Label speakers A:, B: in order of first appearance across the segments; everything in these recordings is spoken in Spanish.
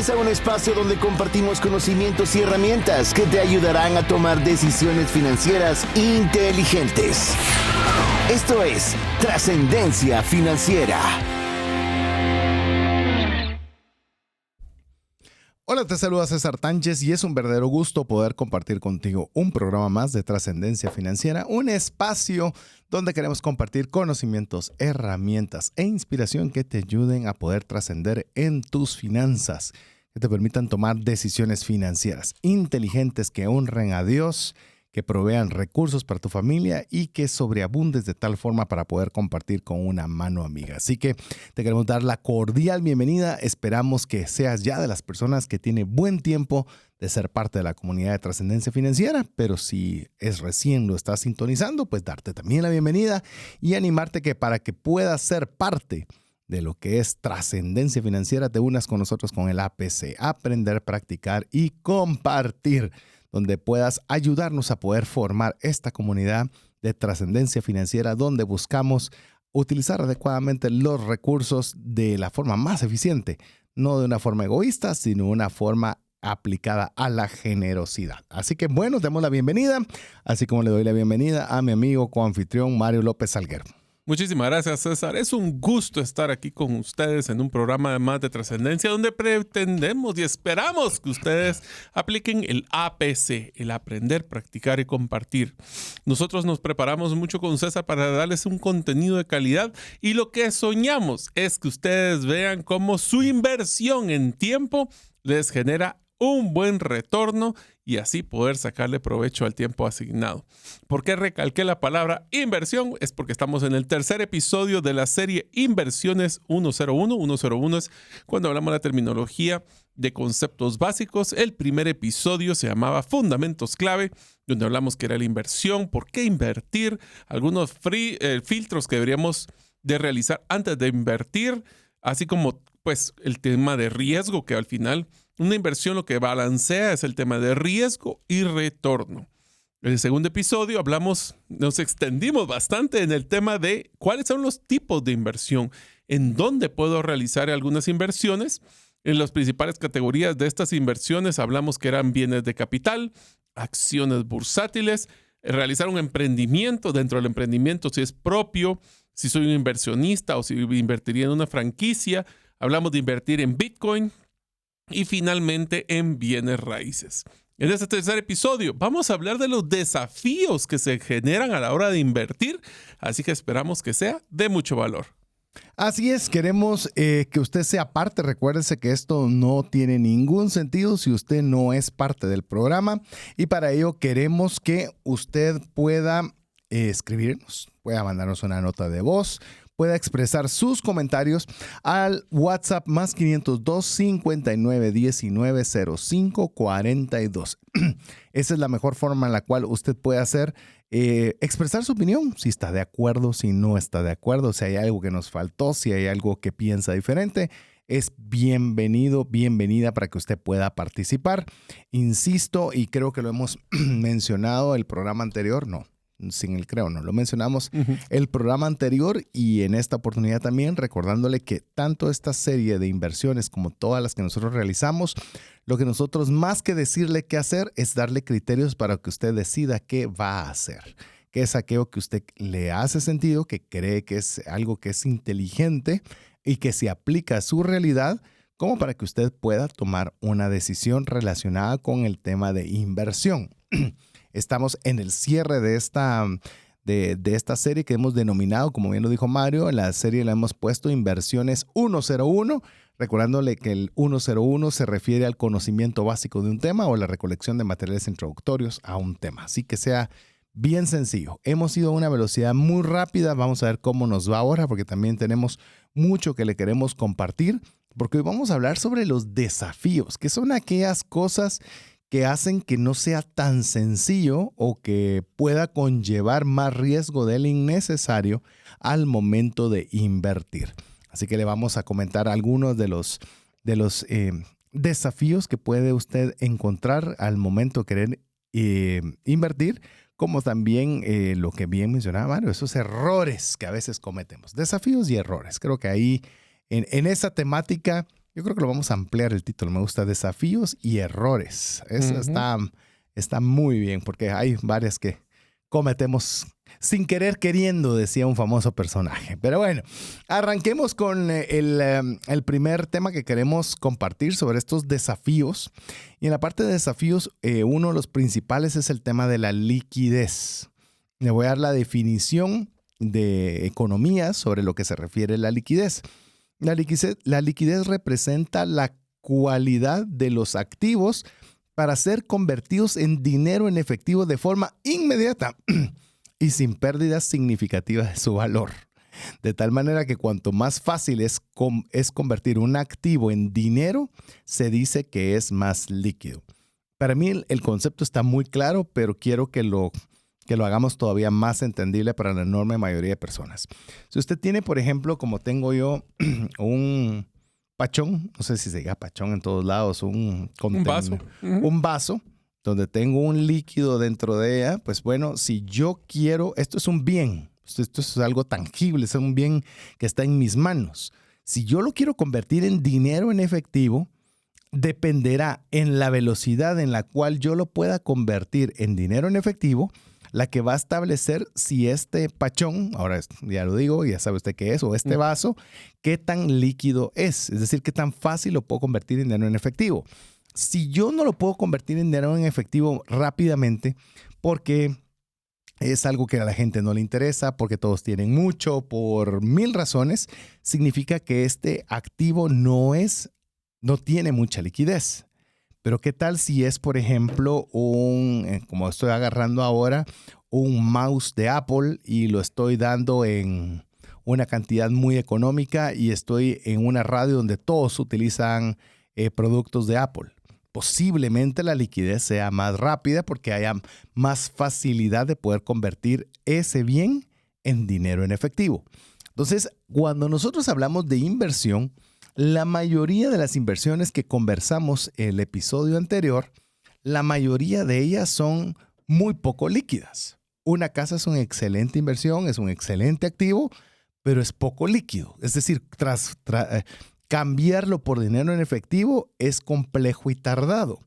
A: Bienvenidos a un espacio donde compartimos conocimientos y herramientas que te ayudarán a tomar decisiones financieras inteligentes. Esto es Trascendencia Financiera.
B: Hola, te saluda César Tánchez y es un verdadero gusto poder compartir contigo un programa más de Trascendencia Financiera, un espacio donde queremos compartir conocimientos, herramientas e inspiración que te ayuden a poder trascender en tus finanzas, que te permitan tomar decisiones financieras inteligentes que honren a Dios, que provean recursos para tu familia y que sobreabundes de tal forma para poder compartir con una mano amiga. Así que te queremos dar la cordial bienvenida. Esperamos que seas ya de las personas que tiene buen tiempo de ser parte de la comunidad de Trascendencia Financiera, pero si es recién lo estás sintonizando, pues darte también la bienvenida y animarte que para que puedas ser parte de lo que es Trascendencia Financiera, te unas con nosotros con el APC, aprender, practicar y compartir, donde puedas ayudarnos a poder formar esta comunidad de trascendencia financiera, donde buscamos utilizar adecuadamente los recursos de la forma más eficiente, no de una forma egoísta, sino una forma aplicada a la generosidad. Así que bueno, demos la bienvenida, así como le doy la bienvenida a mi amigo coanfitrión Mario López Salguero.
C: Muchísimas gracias, César. Es un gusto estar aquí con ustedes en un programa más de trascendencia donde pretendemos y esperamos que ustedes apliquen el APC, el aprender, practicar y compartir. Nosotros nos preparamos mucho con César para darles un contenido de calidad y lo que soñamos es que ustedes vean cómo su inversión en tiempo les genera un buen retorno y así poder sacarle provecho al tiempo asignado. ¿Por qué recalqué la palabra inversión? Es porque estamos en el tercer episodio de la serie Inversiones 101. 101 es cuando hablamos de la terminología de conceptos básicos. El primer episodio se llamaba Fundamentos Clave, donde hablamos que era la inversión, por qué invertir, algunos filtros que deberíamos de realizar antes de invertir, así como pues el tema de riesgo, que al final una inversión lo que balancea es el tema de riesgo y retorno. En el segundo episodio nos extendimos bastante en el tema de cuáles son los tipos de inversión, en dónde puedo realizar algunas inversiones. En las principales categorías de estas inversiones hablamos que eran bienes de capital, acciones bursátiles, realizar un emprendimiento, dentro del emprendimiento si es propio, si soy un inversionista o si invertiría en una franquicia. Hablamos de invertir en Bitcoin y finalmente en bienes raíces. En este tercer episodio vamos a hablar de los desafíos que se generan a la hora de invertir, así que esperamos que sea de mucho valor.
B: Así es, queremos que usted sea parte. Recuérdese que esto no tiene ningún sentido si usted no es parte del programa y para ello queremos que usted pueda escribirnos, pueda mandarnos una nota de voz, pueda expresar sus comentarios al WhatsApp más 502 59 19 05 42. Esa es la mejor forma en la cual usted puede expresar su opinión, si está de acuerdo, si no está de acuerdo, si hay algo que nos faltó, si hay algo que piensa diferente. Es bienvenido, bienvenida para que usted pueda participar. Insisto, y creo que lo hemos mencionado el programa anterior, no lo mencionamos el programa anterior y en esta oportunidad también recordándole que tanto esta serie de inversiones como todas las que nosotros realizamos, lo que nosotros más que decirle qué hacer es darle criterios para que usted decida qué va a hacer, qué es aquello que usted le hace sentido, que cree que es algo que es inteligente y que se aplica a su realidad, como para que usted pueda tomar una decisión relacionada con el tema de inversión. Estamos en el cierre de esta serie que hemos denominado, como bien lo dijo Mario, la serie la hemos puesto Inversiones 101, recordándole que el 101 se refiere al conocimiento básico de un tema o la recolección de materiales introductorios a un tema. Así que sea bien sencillo. Hemos ido a una velocidad muy rápida. Vamos a ver cómo nos va ahora porque también tenemos mucho que le queremos compartir, porque hoy vamos a hablar sobre los desafíos, que son aquellas cosas que hacen que no sea tan sencillo o que pueda conllevar más riesgo del innecesario al momento de invertir. Así que le vamos a comentar algunos de los desafíos que puede usted encontrar al momento de querer invertir, como también lo que bien mencionaba Mario, esos errores que a veces cometemos. Desafíos y errores. Creo que ahí en esa temática Yo creo que lo vamos a ampliar el título. Me gusta desafíos y errores. Eso está muy bien porque hay varias que cometemos sin querer queriendo, decía un famoso personaje. Pero bueno, arranquemos con el primer tema que queremos compartir sobre estos desafíos. Y en la parte de desafíos, uno de los principales es el tema de la liquidez. Le voy a dar la definición de economía sobre lo que se refiere a la liquidez. La liquidez representa la cualidad de los activos para ser convertidos en dinero en efectivo de forma inmediata y sin pérdidas significativas de su valor. De tal manera que cuanto más fácil es convertir un activo en dinero, se dice que es más líquido. Para mí el concepto está muy claro, pero quiero que lo hagamos todavía más entendible para la enorme mayoría de personas. Si usted tiene, por ejemplo, como tengo yo, un pachón, no sé si se diga pachón en todos lados, un
C: vaso.
B: Un vaso donde tengo un líquido dentro de ella, pues bueno, si yo quiero, esto es un bien, esto es algo tangible, es un bien que está en mis manos. Si yo lo quiero convertir en dinero en efectivo, dependerá en la velocidad en la cual yo lo pueda convertir en dinero en efectivo, la que va a establecer si este pachón, ahora ya lo digo, ya sabe usted qué es, o este vaso, qué tan líquido es decir, qué tan fácil lo puedo convertir en dinero en efectivo. Si yo no lo puedo convertir en dinero en efectivo rápidamente, porque es algo que a la gente no le interesa, porque todos tienen mucho, por 1000 razones, significa que este activo no tiene mucha liquidez. Pero ¿qué tal si es, por ejemplo, como estoy agarrando ahora, un mouse de Apple y lo estoy dando en una cantidad muy económica y estoy en una radio donde todos utilizan productos de Apple? Posiblemente la liquidez sea más rápida porque haya más facilidad de poder convertir ese bien en dinero en efectivo. Entonces, cuando nosotros hablamos de inversión, la mayoría de las inversiones que conversamos en el episodio anterior, la mayoría de ellas son muy poco líquidas. Una casa es una excelente inversión, es un excelente activo, pero es poco líquido. Es decir, cambiarlo por dinero en efectivo es complejo y tardado.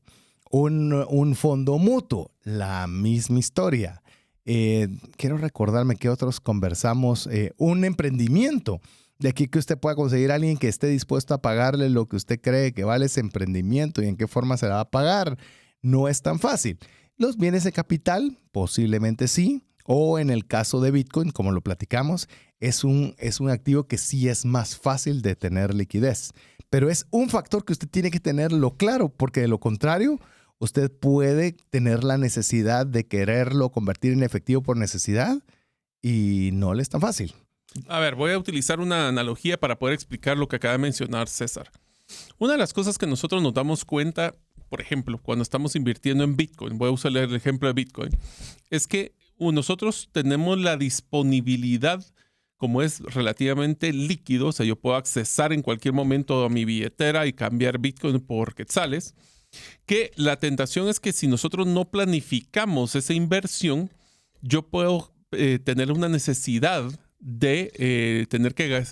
B: Un fondo mutuo, la misma historia. Quiero recordarme que otros conversamos. Un emprendimiento. De aquí que usted pueda conseguir a alguien que esté dispuesto a pagarle lo que usted cree que vale ese emprendimiento y en qué forma se la va a pagar, no es tan fácil. Los bienes de capital, posiblemente sí, o en el caso de Bitcoin, como lo platicamos, es un activo que sí es más fácil de tener liquidez. Pero es un factor que usted tiene que tenerlo claro, porque de lo contrario, usted puede tener la necesidad de quererlo convertir en efectivo por necesidad y no le es tan fácil.
C: A ver, voy a utilizar una analogía para poder explicar lo que acaba de mencionar César. Una de las cosas que nosotros nos damos cuenta, por ejemplo, cuando estamos invirtiendo en Bitcoin, voy a usar el ejemplo de Bitcoin, es que nosotros tenemos la disponibilidad, como es relativamente líquido, o sea, yo puedo accesar en cualquier momento a mi billetera y cambiar Bitcoin por quetzales, que la tentación es que si nosotros no planificamos esa inversión, yo puedo tener una necesidad de tener que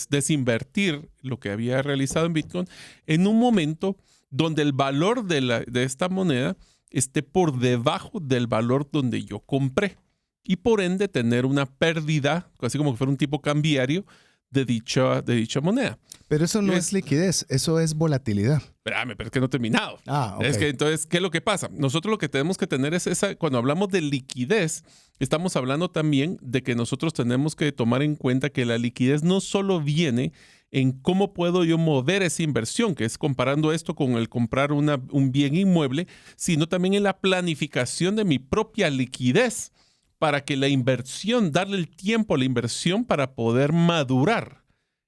C: desinvertir lo que había realizado en Bitcoin en un momento donde el valor de esta moneda esté por debajo del valor donde yo compré y por ende tener una pérdida, así como que fuera un tipo cambiario de dicha moneda.
B: Pero eso no es liquidez, eso es volatilidad.
C: Espérame, pero es que no he terminado.
B: Okay.
C: Es que entonces, ¿qué es lo que pasa? Nosotros lo que tenemos que tener es cuando hablamos de liquidez, estamos hablando también de que nosotros tenemos que tomar en cuenta que la liquidez no solo viene en cómo puedo yo mover esa inversión, que es comparando esto con el comprar un bien inmueble, sino también en la planificación de mi propia liquidez para que la inversión, darle el tiempo a la inversión para poder madurar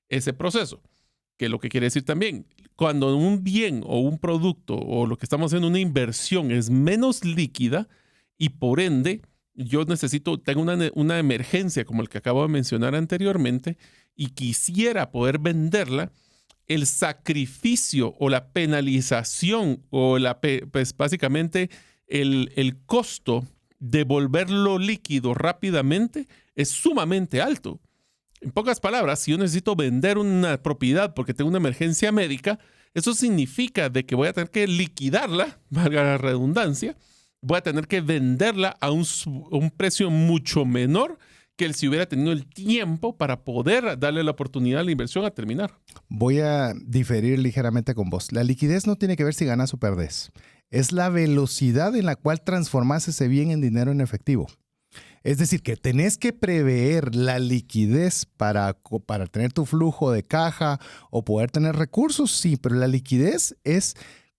C: ese proceso. Que es lo que quiere decir también, cuando un bien o un producto o lo que estamos haciendo, una inversión es menos líquida y por ende yo tengo una emergencia como el que acabo de mencionar anteriormente y quisiera poder venderla, el sacrificio o la penalización o pues básicamente el costo de volverlo líquido rápidamente es sumamente alto. En pocas palabras, si yo necesito vender una propiedad porque tengo una emergencia médica, eso significa de que voy a tener que liquidarla, valga la redundancia, voy a tener que venderla a un precio mucho menor que si hubiera tenido el tiempo para poder darle la oportunidad a la inversión a terminar.
B: Voy a diferir ligeramente con vos. La liquidez no tiene que ver si ganas o perdés. Es la velocidad en la cual transformas ese bien en dinero en efectivo. Es decir, que tenés que prever la liquidez para tener tu flujo de caja o poder tener recursos, sí, pero la liquidez es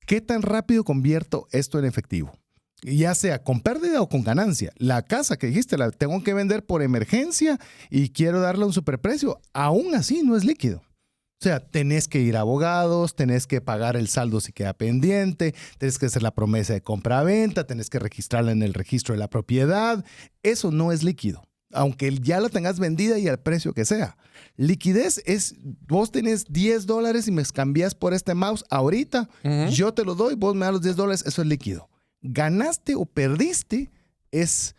B: qué tan rápido convierto esto en efectivo. Ya sea con pérdida o con ganancia. La casa que dijiste, la tengo que vender por emergencia y quiero darle un superprecio, aún así no es líquido. O sea, tenés que ir a abogados, tenés que pagar el saldo si queda pendiente, tenés que hacer la promesa de compra-venta, tenés que registrarla en el registro de la propiedad. Eso no es líquido, aunque ya la tengas vendida y al precio que sea. Liquidez es, vos tenés $10 y me cambias por este mouse ahorita, yo te lo doy, vos me das los $10, eso es líquido. Ganaste o perdiste es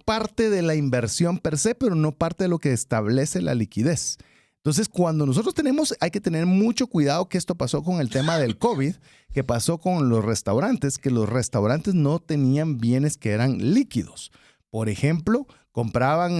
B: parte de la inversión per se, pero no parte de lo que establece la liquidez. Entonces, cuando nosotros hay que tener mucho cuidado, que esto pasó con el tema del COVID, que pasó con los restaurantes, que los restaurantes no tenían bienes que eran líquidos. Por ejemplo, compraban,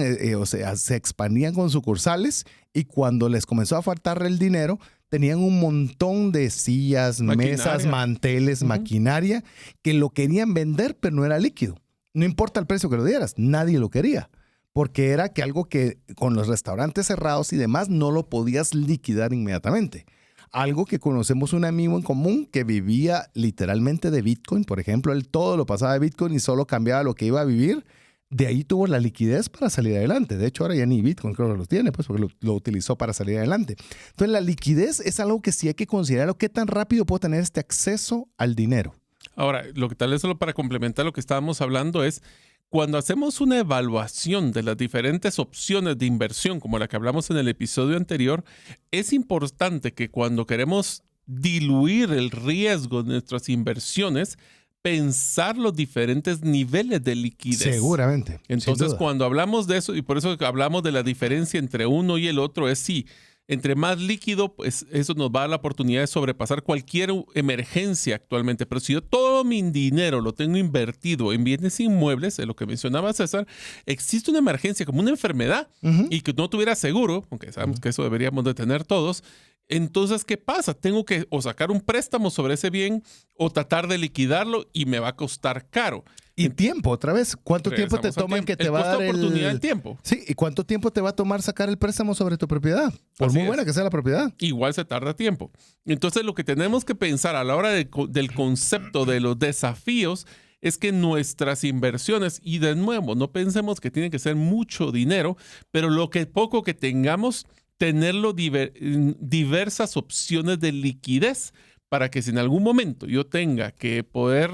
B: se expandían con sucursales y cuando les comenzó a faltar el dinero, tenían un montón de sillas, mesas, manteles, maquinaria, que lo querían vender, pero no era líquido. No importa el precio que lo dieras, nadie lo quería. Porque era que algo que con los restaurantes cerrados y demás no lo podías liquidar inmediatamente. Algo que conocemos un amigo en común que vivía literalmente de Bitcoin. Por ejemplo, él todo lo pasaba de Bitcoin y solo cambiaba lo que iba a vivir. De ahí tuvo la liquidez para salir adelante. De hecho, ahora ya ni Bitcoin creo que lo tiene, pues porque lo utilizó para salir adelante. Entonces, la liquidez es algo que sí hay que considerar. ¿Qué tan rápido puedo tener este acceso al dinero?
C: Ahora, lo que tal vez solo para complementar lo que estábamos hablando es cuando hacemos una evaluación de las diferentes opciones de inversión, como la que hablamos en el episodio anterior, es importante que cuando queremos diluir el riesgo de nuestras inversiones, pensar los diferentes niveles de liquidez.
B: Seguramente.
C: Entonces, cuando hablamos de eso, y por eso hablamos de la diferencia entre uno y el otro, es sí, entre más líquido, pues eso nos va a dar la oportunidad de sobrepasar cualquier emergencia actualmente. Pero si yo todo mi dinero lo tengo invertido en bienes inmuebles, es lo que mencionaba César, existe una emergencia como una enfermedad y que no tuviera seguro, aunque sabemos que eso deberíamos de tener todos. Entonces, ¿qué pasa? Tengo que o sacar un préstamo sobre ese bien o tratar de liquidarlo y me va a costar caro.
B: Y tiempo, otra vez. ¿Cuánto tiempo te toma en que te va a dar el
C: oportunidad del tiempo?
B: Sí, ¿y cuánto tiempo te va a tomar sacar el préstamo sobre tu propiedad? Por muy buena que sea la propiedad.
C: Igual se tarda tiempo. Entonces, lo que tenemos que pensar a la hora del concepto de los desafíos es que nuestras inversiones, y de nuevo, no pensemos que tiene que ser mucho dinero, pero lo que poco que tengamos, tenerlo diversas opciones de liquidez para que si en algún momento yo tenga que poder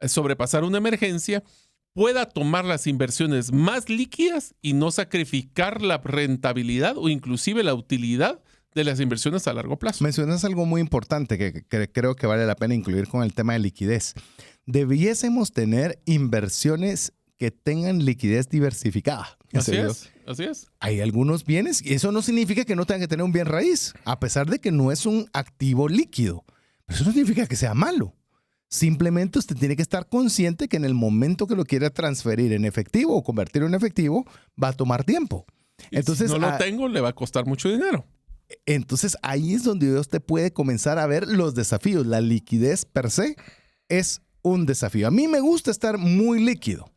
C: sobrepasar una emergencia, pueda tomar las inversiones más líquidas y no sacrificar la rentabilidad o inclusive la utilidad de las inversiones a largo plazo.
B: Mencionas algo muy importante que creo que vale la pena incluir con el tema de liquidez. Debiésemos tener inversiones que tengan liquidez diversificada.
C: Así es.
B: Hay algunos bienes y eso no significa que no tengan que tener un bien raíz, a pesar de que no es un activo líquido. Pero eso no significa que sea malo. Simplemente usted tiene que estar consciente que en el momento que lo quiera transferir en efectivo o convertirlo en efectivo, va a tomar tiempo. Entonces,
C: si no lo tengo, le va a costar mucho dinero.
B: Entonces, ahí es donde usted puede comenzar a ver los desafíos. La liquidez per se es un desafío. A mí me gusta estar muy líquido.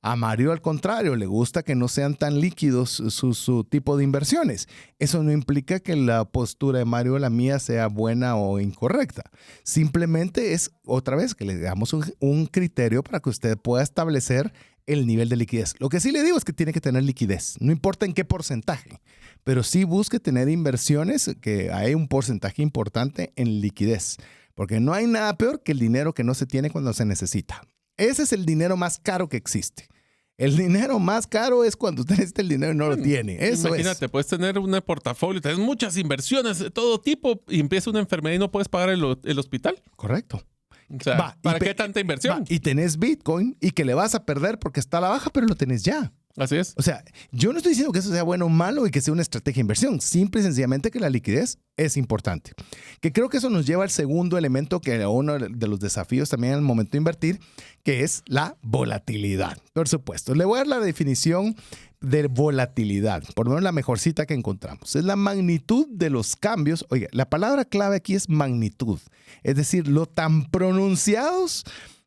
B: A Mario, al contrario, le gusta que no sean tan líquidos su tipo de inversiones. Eso no implica que la postura de Mario o la mía sea buena o incorrecta. Simplemente es, otra vez, que le damos un criterio para que usted pueda establecer el nivel de liquidez. Lo que sí le digo es que tiene que tener liquidez. No importa en qué porcentaje, pero sí busque tener inversiones que hay un porcentaje importante en liquidez. Porque no hay nada peor que el dinero que no se tiene cuando se necesita. Ese es el dinero más caro que existe. El dinero más caro es cuando usted necesita el dinero y no lo tiene. Eso
C: imagínate, puedes tener un portafolio, tienes muchas inversiones de todo tipo y empieza una enfermedad y no puedes pagar el hospital.
B: Correcto.
C: O sea, ¿para qué tanta inversión?
B: Y tenés Bitcoin y que le vas a perder porque está a la baja, pero lo tenés ya.
C: Así es.
B: O sea, yo no estoy diciendo que eso sea bueno o malo y que sea una estrategia de inversión. Simple y sencillamente que la liquidez es importante. Que creo que eso nos lleva al segundo elemento, que era uno de los desafíos también al momento de invertir, que es la volatilidad. Por supuesto, le voy a dar la definición de volatilidad, por lo menos la mejorcita que encontramos. Es la magnitud de los cambios. Oiga, la palabra clave aquí es magnitud. Es decir, lo tan pronunciados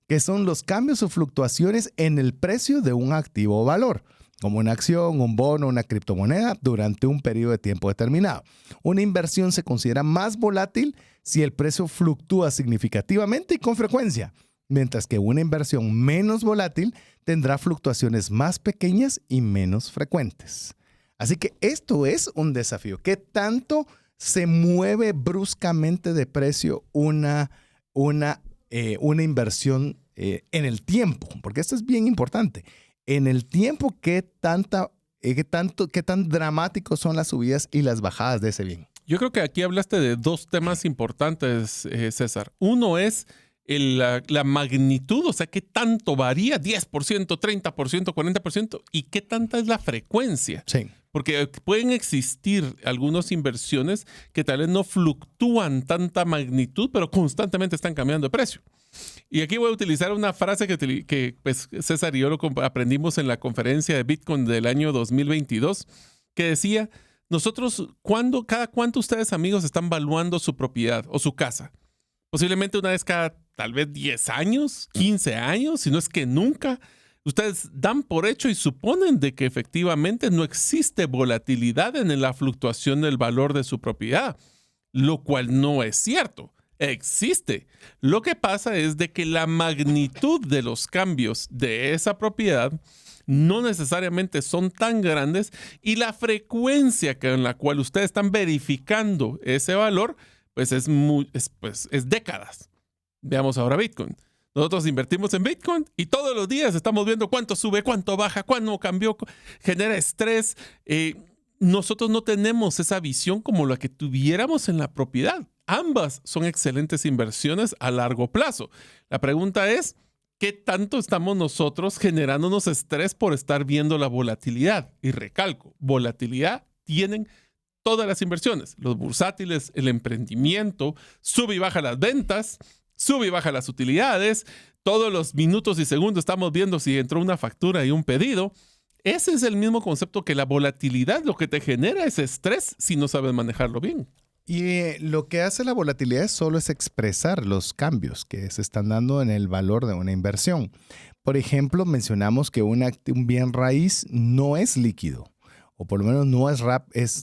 B: que son los cambios o fluctuaciones en el precio de un activo o valor, como una acción, un bono, una criptomoneda, durante un periodo de tiempo determinado. Una inversión se considera más volátil si el precio fluctúa significativamente y con frecuencia, mientras que una inversión menos volátil tendrá fluctuaciones más pequeñas y menos frecuentes. Así que esto es un desafío. ¿Qué tanto se mueve bruscamente de precio una inversión en el tiempo? Porque esto es bien importante. En el tiempo, ¿qué tan dramáticos son las subidas y las bajadas de ese bien?
C: Yo creo que aquí hablaste de dos temas importantes, César. Uno es la magnitud, o sea, qué tanto varía, 10%, 30%, 40%, y qué tanta es la frecuencia.
B: Sí.
C: Porque pueden existir algunas inversiones que tal vez no fluctúan tanta magnitud, pero constantemente están cambiando de precio. Y aquí voy a utilizar una frase que pues, César y yo lo aprendimos en la conferencia de Bitcoin del año 2022, que decía, nosotros, cada cuánto ustedes, amigos, están valuando su propiedad o su casa. Posiblemente una vez cada, tal vez 10 años, 15 años, si no es que nunca. Ustedes dan por hecho y suponen de que efectivamente no existe volatilidad en la fluctuación del valor de su propiedad, lo cual no es cierto. Existe. Lo que pasa es de que la magnitud de los cambios de esa propiedad no necesariamente son tan grandes y la frecuencia en la cual ustedes están verificando ese valor pues es décadas. Veamos ahora Bitcoin. Nosotros invertimos en Bitcoin y todos los días estamos viendo cuánto sube, cuánto baja, cuánto cambió, genera estrés. Nosotros no tenemos esa visión como la que tuviéramos en la propiedad. Ambas son excelentes inversiones a largo plazo. La pregunta es, ¿qué tanto estamos nosotros generándonos estrés por estar viendo la volatilidad? Y recalco, volatilidad tienen todas las inversiones. Los bursátiles, el emprendimiento, sube y baja las ventas, sube y baja las utilidades, todos los minutos y segundos estamos viendo si entró una factura y un pedido. Ese es el mismo concepto que la volatilidad, lo que te genera es estrés si no sabes manejarlo bien.
B: Y lo que hace la volatilidad solo es expresar los cambios que se están dando en el valor de una inversión. Por ejemplo, mencionamos que un bien raíz no es líquido, o por lo menos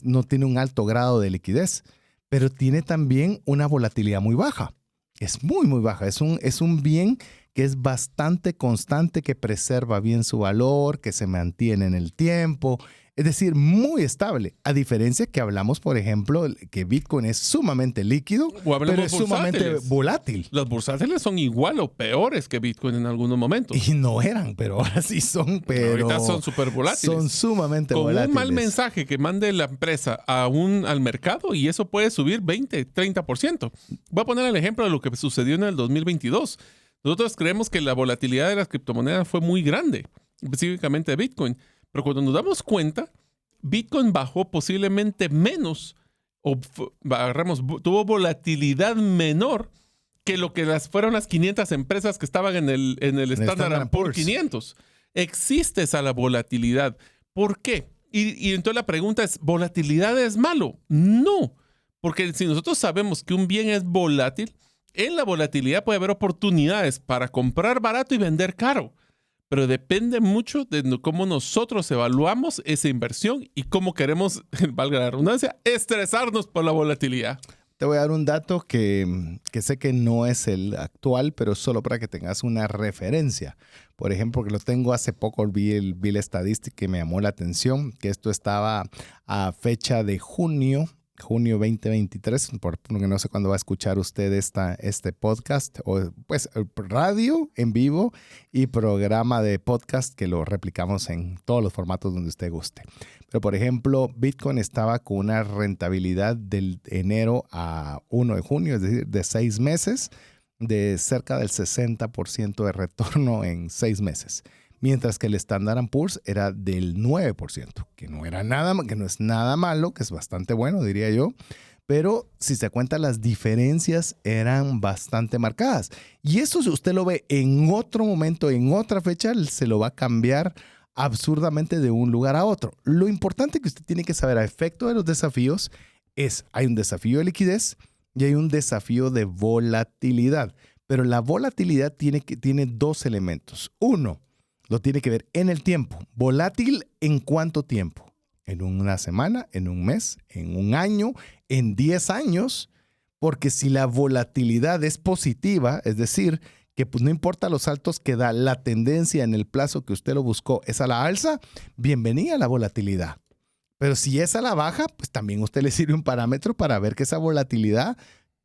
B: no tiene un alto grado de liquidez, pero tiene también una volatilidad muy baja. Es muy, muy baja. Es un bien que es bastante constante, que preserva bien su valor, que se mantiene en el tiempo. Es decir, muy estable. A diferencia que hablamos, por ejemplo, que Bitcoin es sumamente líquido, pero es sumamente volátil.
C: Los bursátiles son igual o peores que Bitcoin en algunos momentos.
B: Y no eran, pero ahora sí son. Pero
C: ahorita son súper volátiles.
B: Son sumamente volátiles.
C: Con un mal mensaje que mande la empresa al mercado y eso puede subir 20, 30%. Voy a poner el ejemplo de lo que sucedió en el 2022. Nosotros creemos que la volatilidad de las criptomonedas fue muy grande, específicamente de Bitcoin. Pero cuando nos damos cuenta, Bitcoin bajó posiblemente menos tuvo volatilidad menor que lo que fueron las 500 empresas que estaban en el Standard & Poor's 500. Existe esa la volatilidad. ¿Por qué? Y entonces la pregunta es, ¿volatilidad es malo? No, porque si nosotros sabemos que un bien es volátil, en la volatilidad puede haber oportunidades para comprar barato y vender caro. Pero depende mucho de cómo nosotros evaluamos esa inversión y cómo queremos, valga la redundancia, estresarnos por la volatilidad.
B: Te voy a dar un dato que sé que no es el actual, pero solo para que tengas una referencia. Por ejemplo, que lo tengo hace poco, vi la estadística y me llamó la atención, que esto estaba a fecha de junio 2023, porque no sé cuándo va a escuchar usted este podcast, o pues radio en vivo y programa de podcast que lo replicamos en todos los formatos donde usted guste. Pero por ejemplo, Bitcoin estaba con una rentabilidad del enero a 1 de junio, es decir, de 6 meses, de cerca del 60% de retorno en 6 meses. mientras que el Standard & Poor's era del 9%, que no es nada malo, que es bastante bueno, diría yo. Pero si se cuenta, las diferencias eran bastante marcadas. Y eso, si usted lo ve en otro momento, en otra fecha, se lo va a cambiar absurdamente de un lugar a otro. Lo importante que usted tiene que saber a efecto de los desafíos es, hay un desafío de liquidez y hay un desafío de volatilidad. Pero la volatilidad tiene dos elementos. Uno, lo tiene que ver en el tiempo. ¿Volátil en cuánto tiempo? En una semana, en un mes, en un año, en 10 años, porque si la volatilidad es positiva, es decir, que pues no importa los saltos que da, la tendencia en el plazo que usted lo buscó es a la alza, bienvenida a la volatilidad. Pero si es a la baja, pues también a usted le sirve un parámetro para ver que esa volatilidad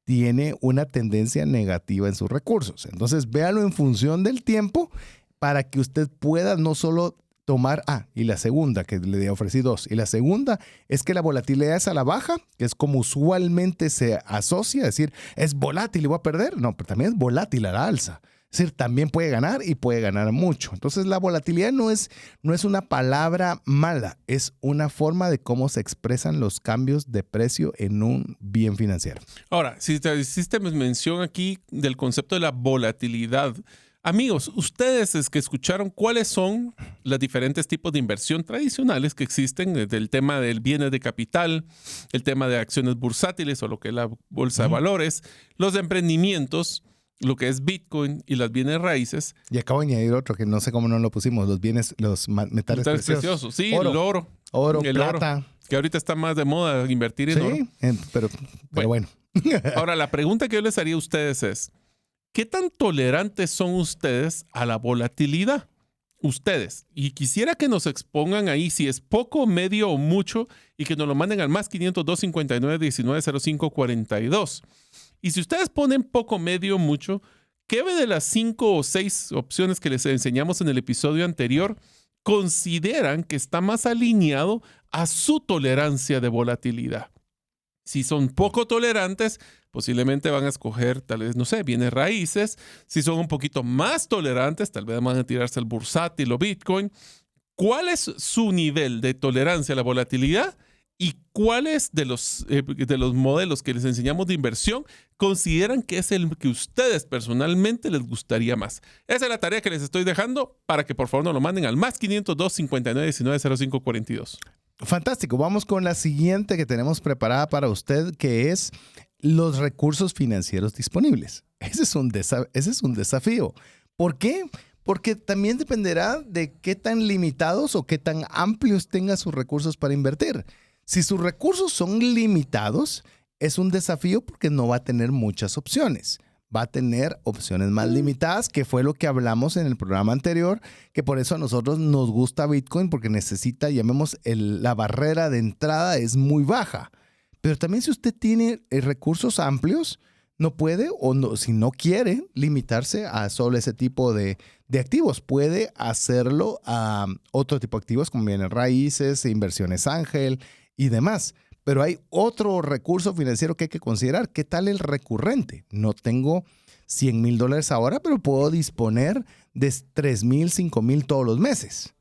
B: tiene una tendencia negativa en sus recursos. Entonces, véalo en función del tiempo para que usted pueda no solo tomar, y la segunda, que le ofrecí dos, y la segunda es que la volatilidad es a la baja, que es como usualmente se asocia, es decir, es volátil y voy a perder. No, pero también es volátil a la alza. Es decir, también puede ganar y puede ganar mucho. Entonces, la volatilidad no es una palabra mala, es una forma de cómo se expresan los cambios de precio en un bien financiero.
C: Ahora, si te hiciste mención aquí del concepto de la volatilidad, amigos, ustedes es que escucharon cuáles son los diferentes tipos de inversión tradicionales que existen, desde el tema del bienes de capital, el tema de acciones bursátiles o lo que es la bolsa de valores, los de emprendimientos, lo que es Bitcoin y las bienes raíces.
B: Y acabo de añadir otro que no sé cómo no lo pusimos, los metales preciosos.
C: Sí, el oro.
B: El plata.
C: Oro, que ahorita está más de moda invertir en oro.
B: Sí, pero bueno.
C: Ahora, la pregunta que yo les haría a ustedes es, ¿qué tan tolerantes son ustedes a la volatilidad? Ustedes. Y quisiera que nos expongan ahí si es poco, medio o mucho y que nos lo manden al más 502 59 19 05 42. Y si ustedes ponen poco, medio, mucho, ¿qué de las 5 o 6 opciones que les enseñamos en el episodio anterior consideran que está más alineado a su tolerancia de volatilidad? Si son poco tolerantes, posiblemente van a escoger, tal vez, no sé, bienes raíces. Si son un poquito más tolerantes, tal vez van a tirarse al bursátil o Bitcoin. ¿Cuál es su nivel de tolerancia a la volatilidad? ¿Y cuáles de los modelos que les enseñamos de inversión consideran que es el que ustedes personalmente les gustaría más? Esa es la tarea que les estoy dejando para que por favor nos lo manden al más 502 59 19 05 42.
B: Fantástico. Vamos con la siguiente que tenemos preparada para usted, que es los recursos financieros disponibles. Ese es un desafío. ¿Por qué? Porque también dependerá de qué tan limitados o qué tan amplios tenga sus recursos para invertir. Si sus recursos son limitados, es un desafío porque no va a tener muchas opciones. Va a tener opciones más limitadas, que fue lo que hablamos en el programa anterior, que por eso a nosotros nos gusta Bitcoin, porque necesita, llamemos, la barrera de entrada es muy baja. Pero también si usted tiene recursos amplios, no puede o no, si no quiere limitarse a solo ese tipo de activos. Puede hacerlo a otro tipo de activos como bienes raíces, inversiones ángel y demás. Pero hay otro recurso financiero que hay que considerar. ¿Qué tal el recurrente? No tengo $100,000 ahora, pero puedo disponer de 3,000, 5,000 todos los meses.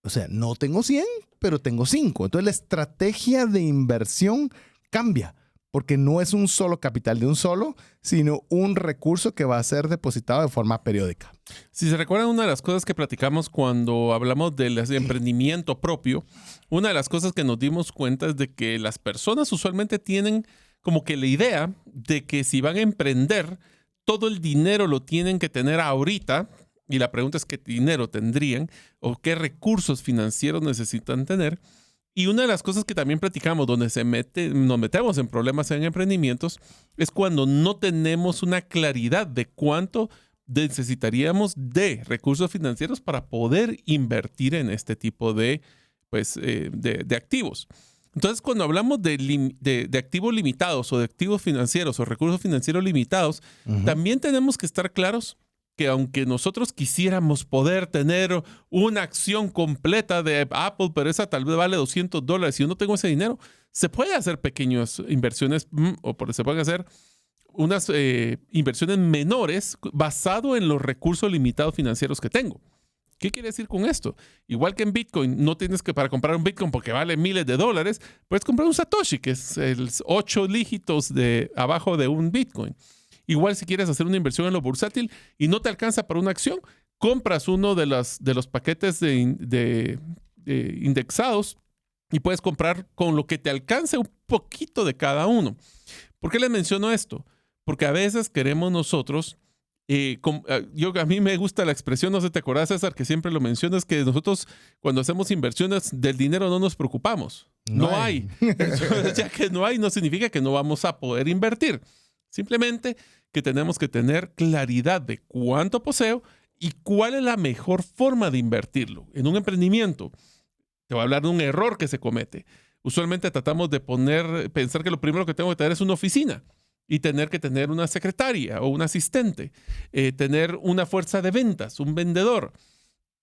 B: O sea, no tengo 100, pero tengo 5. Entonces la estrategia de inversión cambia, porque no es un solo capital de un solo, sino un recurso que va a ser depositado de forma periódica.
C: Si se recuerdan, una de las cosas que platicamos cuando hablamos del emprendimiento propio, una de las cosas que nos dimos cuenta es de que las personas usualmente tienen como que la idea de que si van a emprender, todo el dinero lo tienen que tener ahorita, y la pregunta es qué dinero tendrían o qué recursos financieros necesitan tener. Y una de las cosas que también platicamos, donde nos metemos en problemas en emprendimientos, es cuando no tenemos una claridad de cuánto necesitaríamos de recursos financieros para poder invertir en este tipo de activos. Entonces, cuando hablamos de activos limitados o de activos financieros o recursos financieros limitados, también tenemos que estar claros que aunque nosotros quisiéramos poder tener una acción completa de Apple, pero esa tal vez vale $200, y yo no tengo ese dinero, se puede hacer pequeñas inversiones se pueden hacer unas inversiones menores basado en los recursos limitados financieros que tengo. ¿Qué quiere decir con esto? Igual que en Bitcoin, no tienes que para comprar un Bitcoin porque vale miles de dólares, puedes comprar un Satoshi, que es el 8 dígitos de abajo de un Bitcoin. Igual si quieres hacer una inversión en lo bursátil y no te alcanza para una acción, compras uno de los paquetes de indexados y puedes comprar con lo que te alcance un poquito de cada uno. ¿Por qué les menciono esto? Porque a veces queremos nosotros... a mí me gusta la expresión, no sé, ¿te acuerdas, César, que siempre lo mencionas, que nosotros cuando hacemos inversiones del dinero no nos preocupamos? No hay. Entonces, ya que no hay, no significa que no vamos a poder invertir. Simplemente que tenemos que tener claridad de cuánto poseo y cuál es la mejor forma de invertirlo. En un emprendimiento, te voy a hablar de un error que se comete. Usualmente tratamos de pensar que lo primero que tengo que tener es una oficina. Y tener que tener una secretaria o un asistente, tener una fuerza de ventas, un vendedor.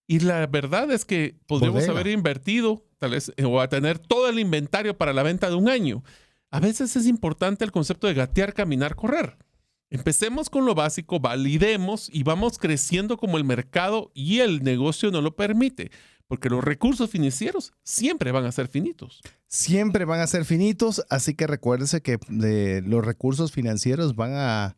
C: Y la verdad es que podríamos haber invertido, tal vez, o a tener todo el inventario para la venta de un año. A veces es importante el concepto de gatear, caminar, correr. Empecemos con lo básico, validemos y vamos creciendo como el mercado y el negocio nos lo permite. Porque los recursos financieros siempre van a ser finitos.
B: Siempre van a ser finitos, así que recuérdese que los recursos financieros van a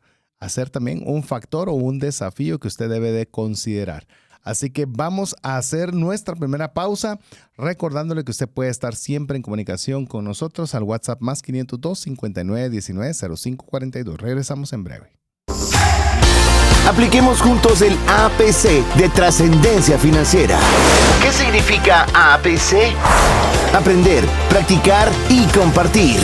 B: ser también un factor o un desafío que usted debe de considerar. Así que vamos a hacer nuestra primera pausa, recordándole que usted puede estar siempre en comunicación con nosotros al WhatsApp más 502 59 19 05 42. Regresamos en breve.
A: Apliquemos juntos el APC de trascendencia financiera. ¿Qué significa APC? Aprender, practicar y compartir.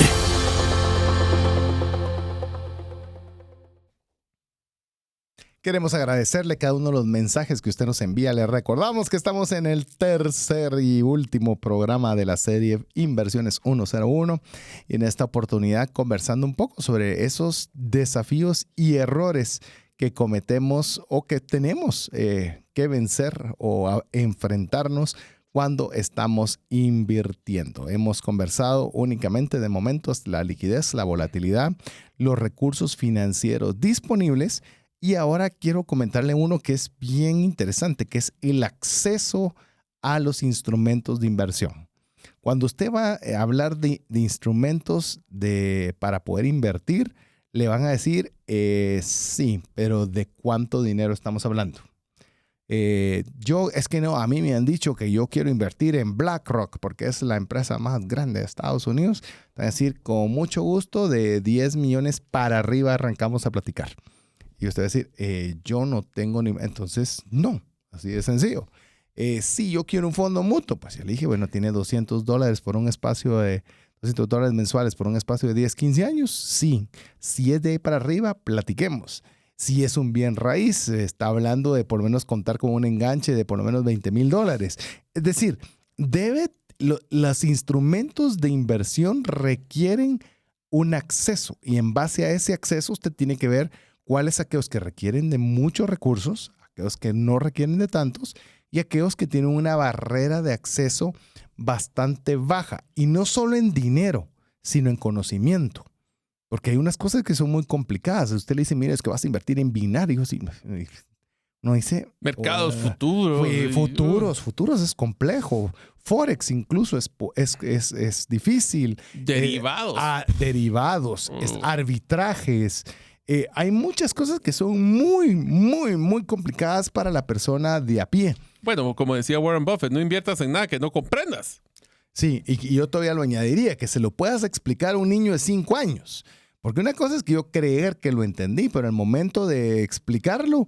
B: Queremos agradecerle cada uno de los mensajes que usted nos envía. Le recordamos que estamos en el tercer y último programa de la serie Inversiones 101 y en esta oportunidad conversando un poco sobre esos desafíos y errores que cometemos o que tenemos que vencer o enfrentarnos cuando estamos invirtiendo. Hemos conversado únicamente de momentos la liquidez, la volatilidad, los recursos financieros disponibles. Y ahora quiero comentarle uno que es bien interesante, que es el acceso a los instrumentos de inversión. Cuando usted va a hablar de instrumentos para poder invertir, le van a decir, sí, pero ¿de cuánto dinero estamos hablando? A mí me han dicho que yo quiero invertir en BlackRock porque es la empresa más grande de Estados Unidos. Van a decir, con mucho gusto, de 10 millones para arriba arrancamos a platicar. Y usted va a decir, yo no tengo ni... Entonces, no, así de sencillo. Si yo quiero un fondo mutuo, pues yo le dije, bueno, tiene $200 por un espacio de... $200 mensuales por un espacio de 10, 15 años. Sí. Si es de ahí para arriba, platiquemos. Si es un bien raíz, está hablando de por lo menos contar con un enganche de por lo menos $20,000. Es decir, los instrumentos de inversión requieren un acceso y en base a ese acceso usted tiene que ver cuáles aquellos que requieren de muchos recursos, aquellos que no requieren de tantos y aquellos que tienen una barrera de acceso bastante baja. Y no solo en dinero, sino en conocimiento. Porque hay unas cosas que son muy complicadas. Usted le dice, mire, es que vas a invertir en binarios. No dice...
C: Mercados futuros.
B: Futuros es complejo. Forex incluso es difícil.
C: Derivados.
B: Derivados, es arbitrajes. Hay muchas cosas que son muy, muy, muy complicadas para la persona de a pie.
C: Bueno, como decía Warren Buffett, no inviertas en nada que no comprendas.
B: Sí, y yo todavía lo añadiría, que se lo puedas explicar a un niño de 5 años. Porque una cosa es que yo creer que lo entendí, pero al momento de explicarlo...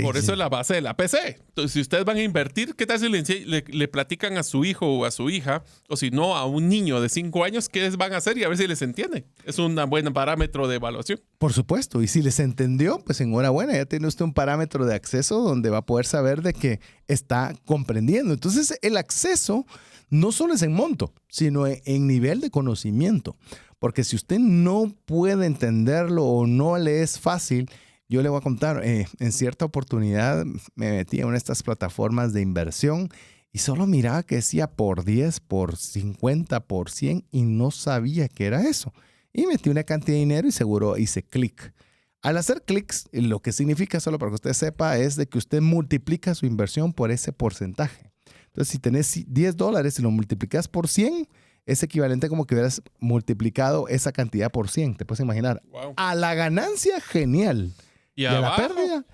C: Por eso es la base de la APC. Entonces, si ustedes van a invertir, ¿qué tal si le platican a su hijo o a su hija, o si no, a un niño de 5 años, qué van a hacer y a ver si les entiende? Es un buen parámetro de evaluación.
B: Por supuesto, y si les entendió, pues enhorabuena, ya tiene usted un parámetro de acceso donde va a poder saber de que está comprendiendo. Entonces, el acceso no solo es en monto, sino en nivel de conocimiento. Porque si usted no puede entenderlo o no le es fácil, yo le voy a contar, en cierta oportunidad me metí en una de estas plataformas de inversión y solo miraba que decía por 10, por 50, por 100 y no sabía qué era eso. Y metí una cantidad de dinero y seguro hice clic. Al hacer clics, lo que significa, solo para que usted sepa, es de que usted multiplica su inversión por ese porcentaje. Entonces, si tenés $10 y lo multiplicas por 100, es equivalente como que hubieras multiplicado esa cantidad por 100. Te puedes imaginar.
C: Wow.
B: A la ganancia, genial.
C: Y
B: a la
C: abajo,
B: pérdida.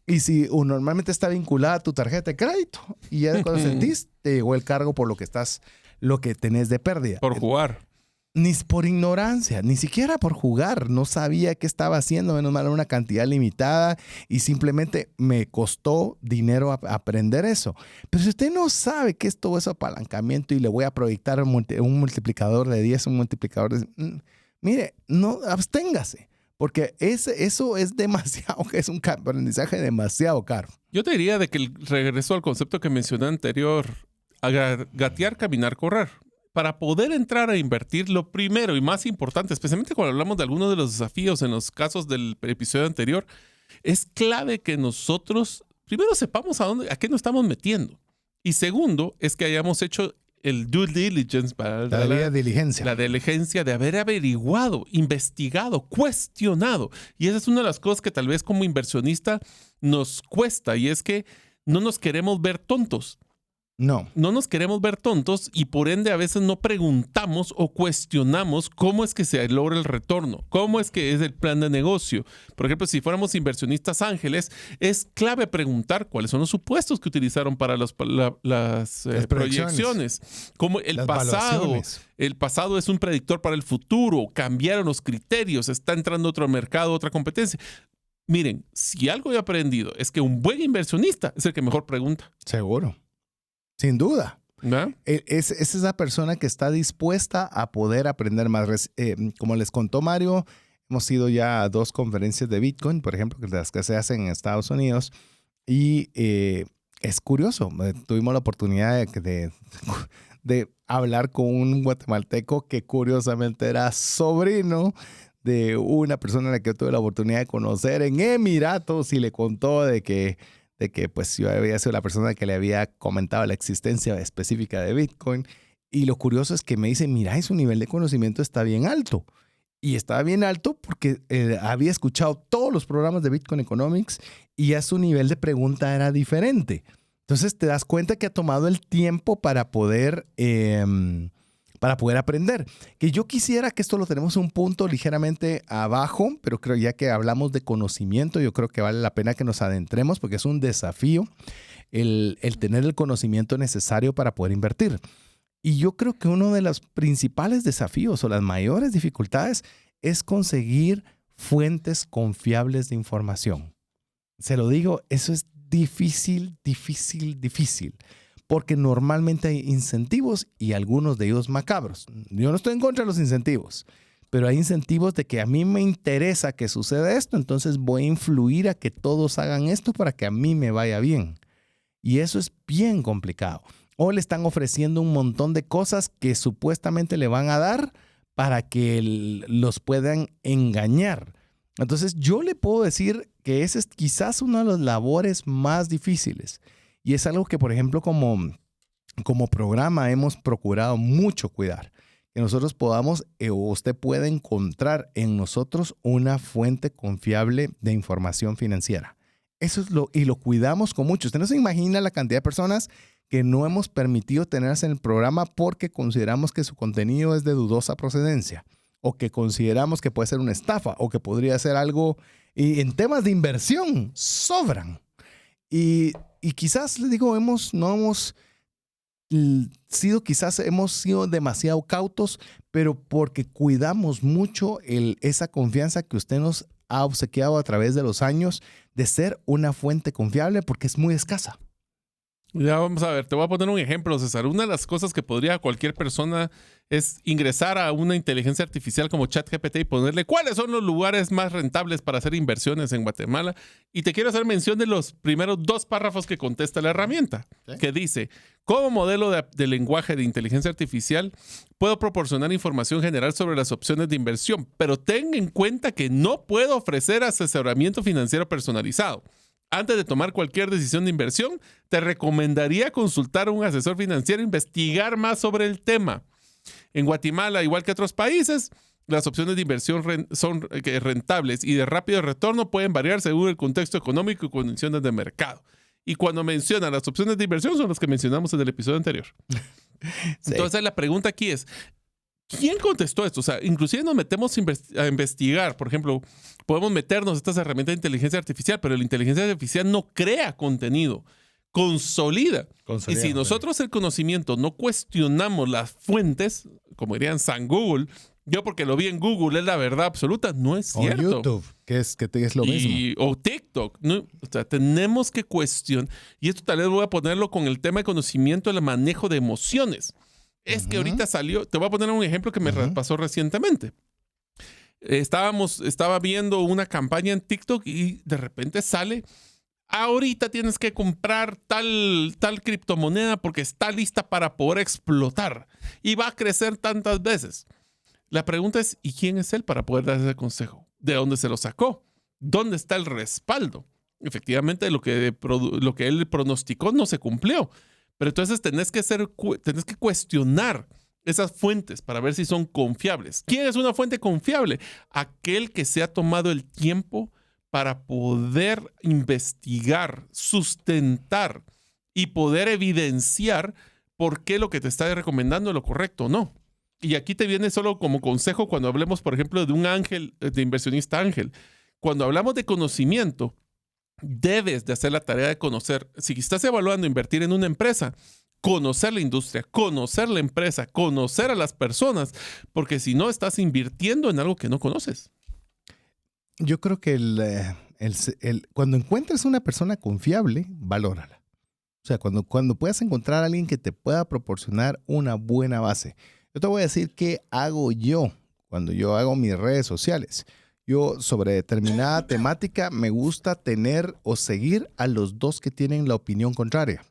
B: Y si normalmente está vinculada a tu tarjeta de crédito y ya cuando sentís, te llegó el cargo por lo que tenés de pérdida.
C: por jugar.
B: Ni por ignorancia, ni siquiera por jugar. No sabía qué estaba haciendo, menos mal una cantidad limitada y simplemente me costó dinero aprender eso. Pero si usted no sabe qué es todo eso apalancamiento y le voy a proyectar un multiplicador de 10, un multiplicador de... Mire, no, absténgase, porque eso es demasiado, es un aprendizaje demasiado caro.
C: Yo te diría de que regreso al concepto que mencioné anterior, gatear, caminar, correr. Para poder entrar a invertir, lo primero y más importante, especialmente cuando hablamos de algunos de los desafíos en los casos del episodio anterior, es clave que nosotros primero sepamos a qué nos estamos metiendo. Y segundo, es que hayamos hecho el due diligence,
B: La diligencia.
C: La diligencia de haber averiguado, investigado, cuestionado. Y esa es una de las cosas que tal vez como inversionista nos cuesta, y es que no nos queremos ver tontos. No nos queremos ver tontos y por ende a veces no preguntamos o cuestionamos cómo es que se logra el retorno, cómo es que es el plan de negocio. Por ejemplo, si fuéramos inversionistas ángeles, es clave preguntar cuáles son los supuestos que utilizaron para las proyecciones. Cómo el pasado es un predictor para el futuro, cambiaron los criterios, está entrando otro mercado, otra competencia. Miren, si algo he aprendido es que un buen inversionista es el que mejor pregunta.
B: Seguro. Sin duda.
C: ¿No?
B: Es esa persona que está dispuesta a poder aprender más. Como les contó Mario, hemos ido ya a 2 conferencias de Bitcoin, por ejemplo, las que se hacen en Estados Unidos. Y es curioso. Tuvimos la oportunidad de hablar con un guatemalteco que curiosamente era sobrino de una persona a la que yo tuve la oportunidad de conocer en Emiratos y le contó de que pues yo había sido la persona que le había comentado la existencia específica de Bitcoin. Y lo curioso es que me dice, mira, su nivel de conocimiento está bien alto. Y estaba bien alto porque había escuchado todos los programas de Bitcoin Economics y ya su nivel de pregunta era diferente. Entonces te das cuenta que ha tomado el tiempo para poder aprender. Que yo quisiera que esto lo tenemos un punto ligeramente abajo, pero creo ya que hablamos de conocimiento, yo creo que vale la pena que nos adentremos porque es un desafío el tener el conocimiento necesario para poder invertir. Y yo creo que uno de los principales desafíos o las mayores dificultades es conseguir fuentes confiables de información. Se lo digo, eso es difícil. Porque normalmente hay incentivos y algunos de ellos macabros. Yo no estoy en contra de los incentivos, pero hay incentivos de que a mí me interesa que suceda esto, entonces voy a influir a que todos hagan esto para que a mí me vaya bien. Y eso es bien complicado. O le están ofreciendo un montón de cosas que supuestamente le van a dar para que los puedan engañar. Entonces yo le puedo decir que ese es quizás una de las labores más difíciles. Y es algo que, por ejemplo, como programa hemos procurado mucho cuidar. Que nosotros podamos, o usted pueda encontrar en nosotros una fuente confiable de información financiera. Eso es y lo cuidamos con mucho. Usted no se imagina la cantidad de personas que no hemos permitido tenerse en el programa porque consideramos que su contenido es de dudosa procedencia o que consideramos que puede ser una estafa o que podría ser algo. Y en temas de inversión, sobran. Y quizás, les digo, hemos sido demasiado cautos, pero porque cuidamos mucho esa confianza que usted nos ha obsequiado a través de los años de ser una fuente confiable porque es muy escasa.
C: Ya vamos a ver, te voy a poner un ejemplo, César. Una de las cosas que podría cualquier persona es ingresar a una inteligencia artificial como ChatGPT y ponerle cuáles son los lugares más rentables para hacer inversiones en Guatemala. Y te quiero hacer mención de los primeros 2 párrafos que contesta la herramienta, que dice, como modelo de lenguaje de inteligencia artificial, puedo proporcionar información general sobre las opciones de inversión, pero ten en cuenta que no puedo ofrecer asesoramiento financiero personalizado. Antes de tomar cualquier decisión de inversión, te recomendaría consultar a un asesor financiero e investigar más sobre el tema. En Guatemala, igual que otros países, las opciones de inversión son rentables y de rápido retorno pueden variar según el contexto económico y condiciones de mercado. Y cuando mencionan las opciones de inversión son las que mencionamos en el episodio anterior. Sí. Entonces la pregunta aquí es, ¿quién contestó esto? O sea, inclusive nos metemos a investigar. Por ejemplo, podemos meternos a estas herramientas de inteligencia artificial, pero la inteligencia artificial no crea contenido, consolida. Y si nosotros el conocimiento no cuestionamos las fuentes, como dirían San Google, yo porque lo vi en Google es la verdad absoluta, no es cierto.
B: O YouTube, que es lo mismo.
C: O TikTok. ¿No? O sea, tenemos que cuestionar. Y esto tal vez voy a ponerlo con el tema de conocimiento del manejo de emociones. Es que ahorita salió, te voy a poner un ejemplo que me pasó recientemente. Estaba viendo una campaña en TikTok y de repente sale, ahorita tienes que comprar tal criptomoneda porque está lista para poder explotar y va a crecer tantas veces. La pregunta es, ¿y quién es él para poder dar ese consejo? ¿De dónde se lo sacó? ¿Dónde está el respaldo? Efectivamente, lo que él pronosticó no se cumplió. Pero entonces tenés que cuestionar esas fuentes para ver si son confiables. ¿Quién es una fuente confiable? Aquel que se ha tomado el tiempo para poder investigar, sustentar y poder evidenciar por qué lo que te está recomendando es lo correcto o no. Y aquí te viene solo como consejo cuando hablemos, por ejemplo, de un ángel, de inversionista ángel. Cuando hablamos de conocimiento, debes de hacer la tarea de conocer. Si estás evaluando invertir en una empresa, conocer la industria, conocer la empresa, conocer a las personas, porque si no estás invirtiendo en algo que no conoces.
B: Yo creo que cuando encuentres una persona confiable, valórala. O sea, cuando puedas encontrar a alguien que te pueda proporcionar una buena base. Yo te voy a decir qué hago yo cuando yo hago mis redes sociales. Yo, sobre determinada temática, me gusta tener o seguir a los dos que tienen la opinión contraria.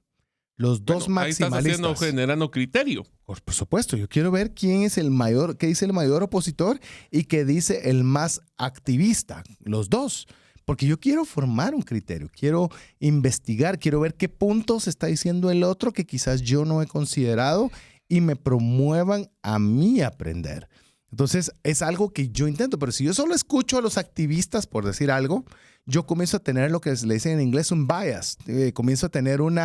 B: Los dos maximalistas.
C: Ahí estás generando criterio.
B: Por supuesto, yo quiero ver quién es el mayor, qué dice el mayor opositor y qué dice el más activista. Los dos. Porque yo quiero formar un criterio, quiero investigar, quiero ver qué puntos está diciendo el otro que quizás yo no he considerado y me promuevan a mí aprender. Entonces, es algo que yo intento, pero si yo solo escucho a los activistas, por decir algo, yo comienzo a tener lo que se le dice en inglés un bias. Comienzo a tener un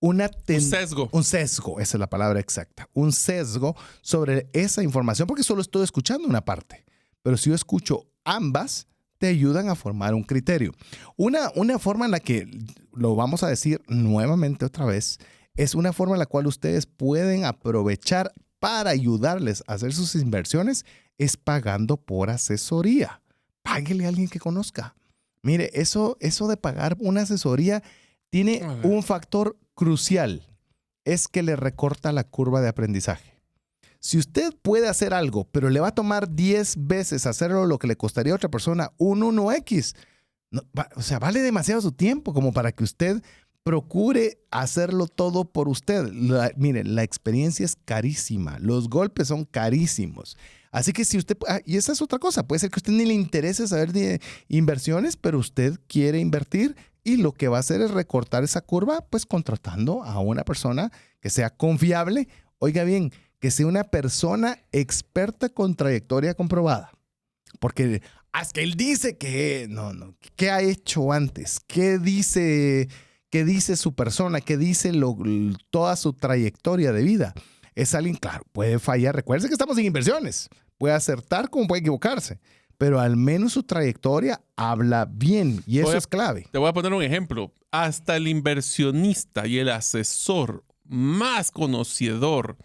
B: sesgo. Un sesgo, esa es la palabra exacta. Un sesgo sobre esa información, porque solo estoy escuchando una parte. Pero si yo escucho ambas, te ayudan a formar un criterio. Una forma en la que, lo vamos a decir nuevamente otra vez, es una forma en la cual ustedes pueden aprovechar para ayudarles a hacer sus inversiones, es pagando por asesoría. Páguele a alguien que conozca. Mire, eso de pagar una asesoría tiene un factor crucial. Es que le recorta la curva de aprendizaje. Si usted puede hacer algo, pero le va a tomar 10 veces hacerlo lo que le costaría a otra persona un 1x, o sea, vale demasiado su tiempo como para que usted procure hacerlo todo por usted. Mire, la experiencia es carísima. Los golpes son carísimos. Así que si usted... y esa es otra cosa. Puede ser que a usted ni le interese saber de inversiones, pero usted quiere invertir y lo que va a hacer es recortar esa curva, pues contratando a una persona que sea confiable. Oiga bien, que sea una persona experta con trayectoria comprobada. Porque es que él dice que... No. ¿Qué ha hecho antes? ¿Qué dice su persona? ¿Qué dice toda su trayectoria de vida? Es alguien, claro, puede fallar. Recuerden que estamos en inversiones. Puede acertar como puede equivocarse. Pero al menos su trayectoria habla bien. Y eso es clave.
C: Te voy a poner un ejemplo. Hasta el inversionista y el asesor más conocedor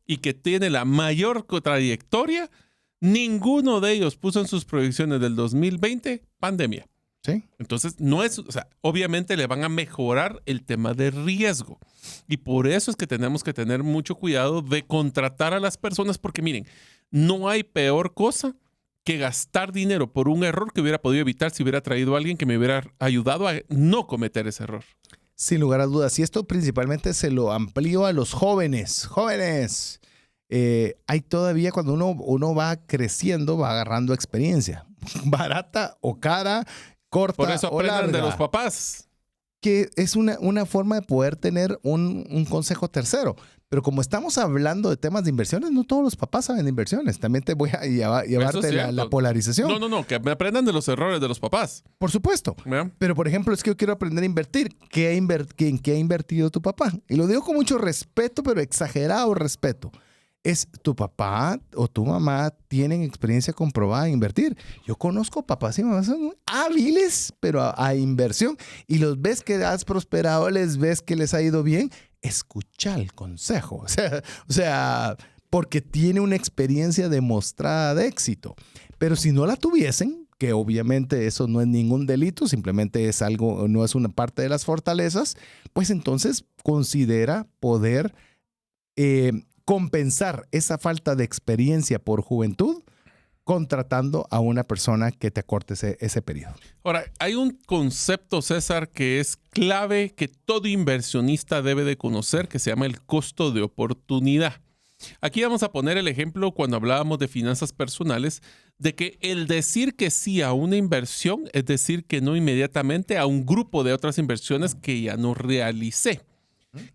C: y que tiene la mayor trayectoria, ninguno de ellos puso en sus proyecciones del 2020 pandemia.
B: ¿Sí?
C: Entonces, obviamente le van a mejorar el tema de riesgo. Y por eso es que tenemos que tener mucho cuidado de contratar a las personas, porque miren, no hay peor cosa que gastar dinero por un error que hubiera podido evitar si hubiera traído a alguien que me hubiera ayudado a no cometer ese error.
B: Sin lugar a dudas. Y esto principalmente se lo amplío a los jóvenes. ¡Jóvenes! Hay todavía, cuando uno va creciendo, va agarrando experiencia. Barata o cara, corta
C: por eso
B: o
C: aprendan
B: larga.
C: de los papás.
B: que es una forma de poder tener un consejo tercero. Pero como estamos hablando de temas de inversiones, no todos los papás saben de inversiones. También te voy a llevarte la polarización.
C: No, que me aprendan de los errores de los papás.
B: Por supuesto.
C: ¿Ya?
B: Pero, por ejemplo, es que yo quiero aprender a invertir. ¿En qué ha invertido tu papá? Y lo digo con mucho respeto, pero exagerado respeto. Es tu papá o tu mamá tienen experiencia comprobada en invertir. Yo conozco papás y mamás son hábiles, pero a inversión. Y los ves que has prosperado, les ves que les ha ido bien. Escucha el consejo. O sea, porque tiene una experiencia demostrada de éxito. Pero si no la tuviesen, que obviamente eso no es ningún delito, simplemente es algo, no es una parte de las fortalezas, pues entonces considera poder compensar esa falta de experiencia por juventud contratando a una persona que te acorte ese periodo.
C: Ahora, hay un concepto, César, que es clave que todo inversionista debe de conocer, que se llama el costo de oportunidad. Aquí vamos a poner el ejemplo cuando hablábamos de finanzas personales, de que el decir que sí a una inversión es decir que no inmediatamente a un grupo de otras inversiones que ya no realicé.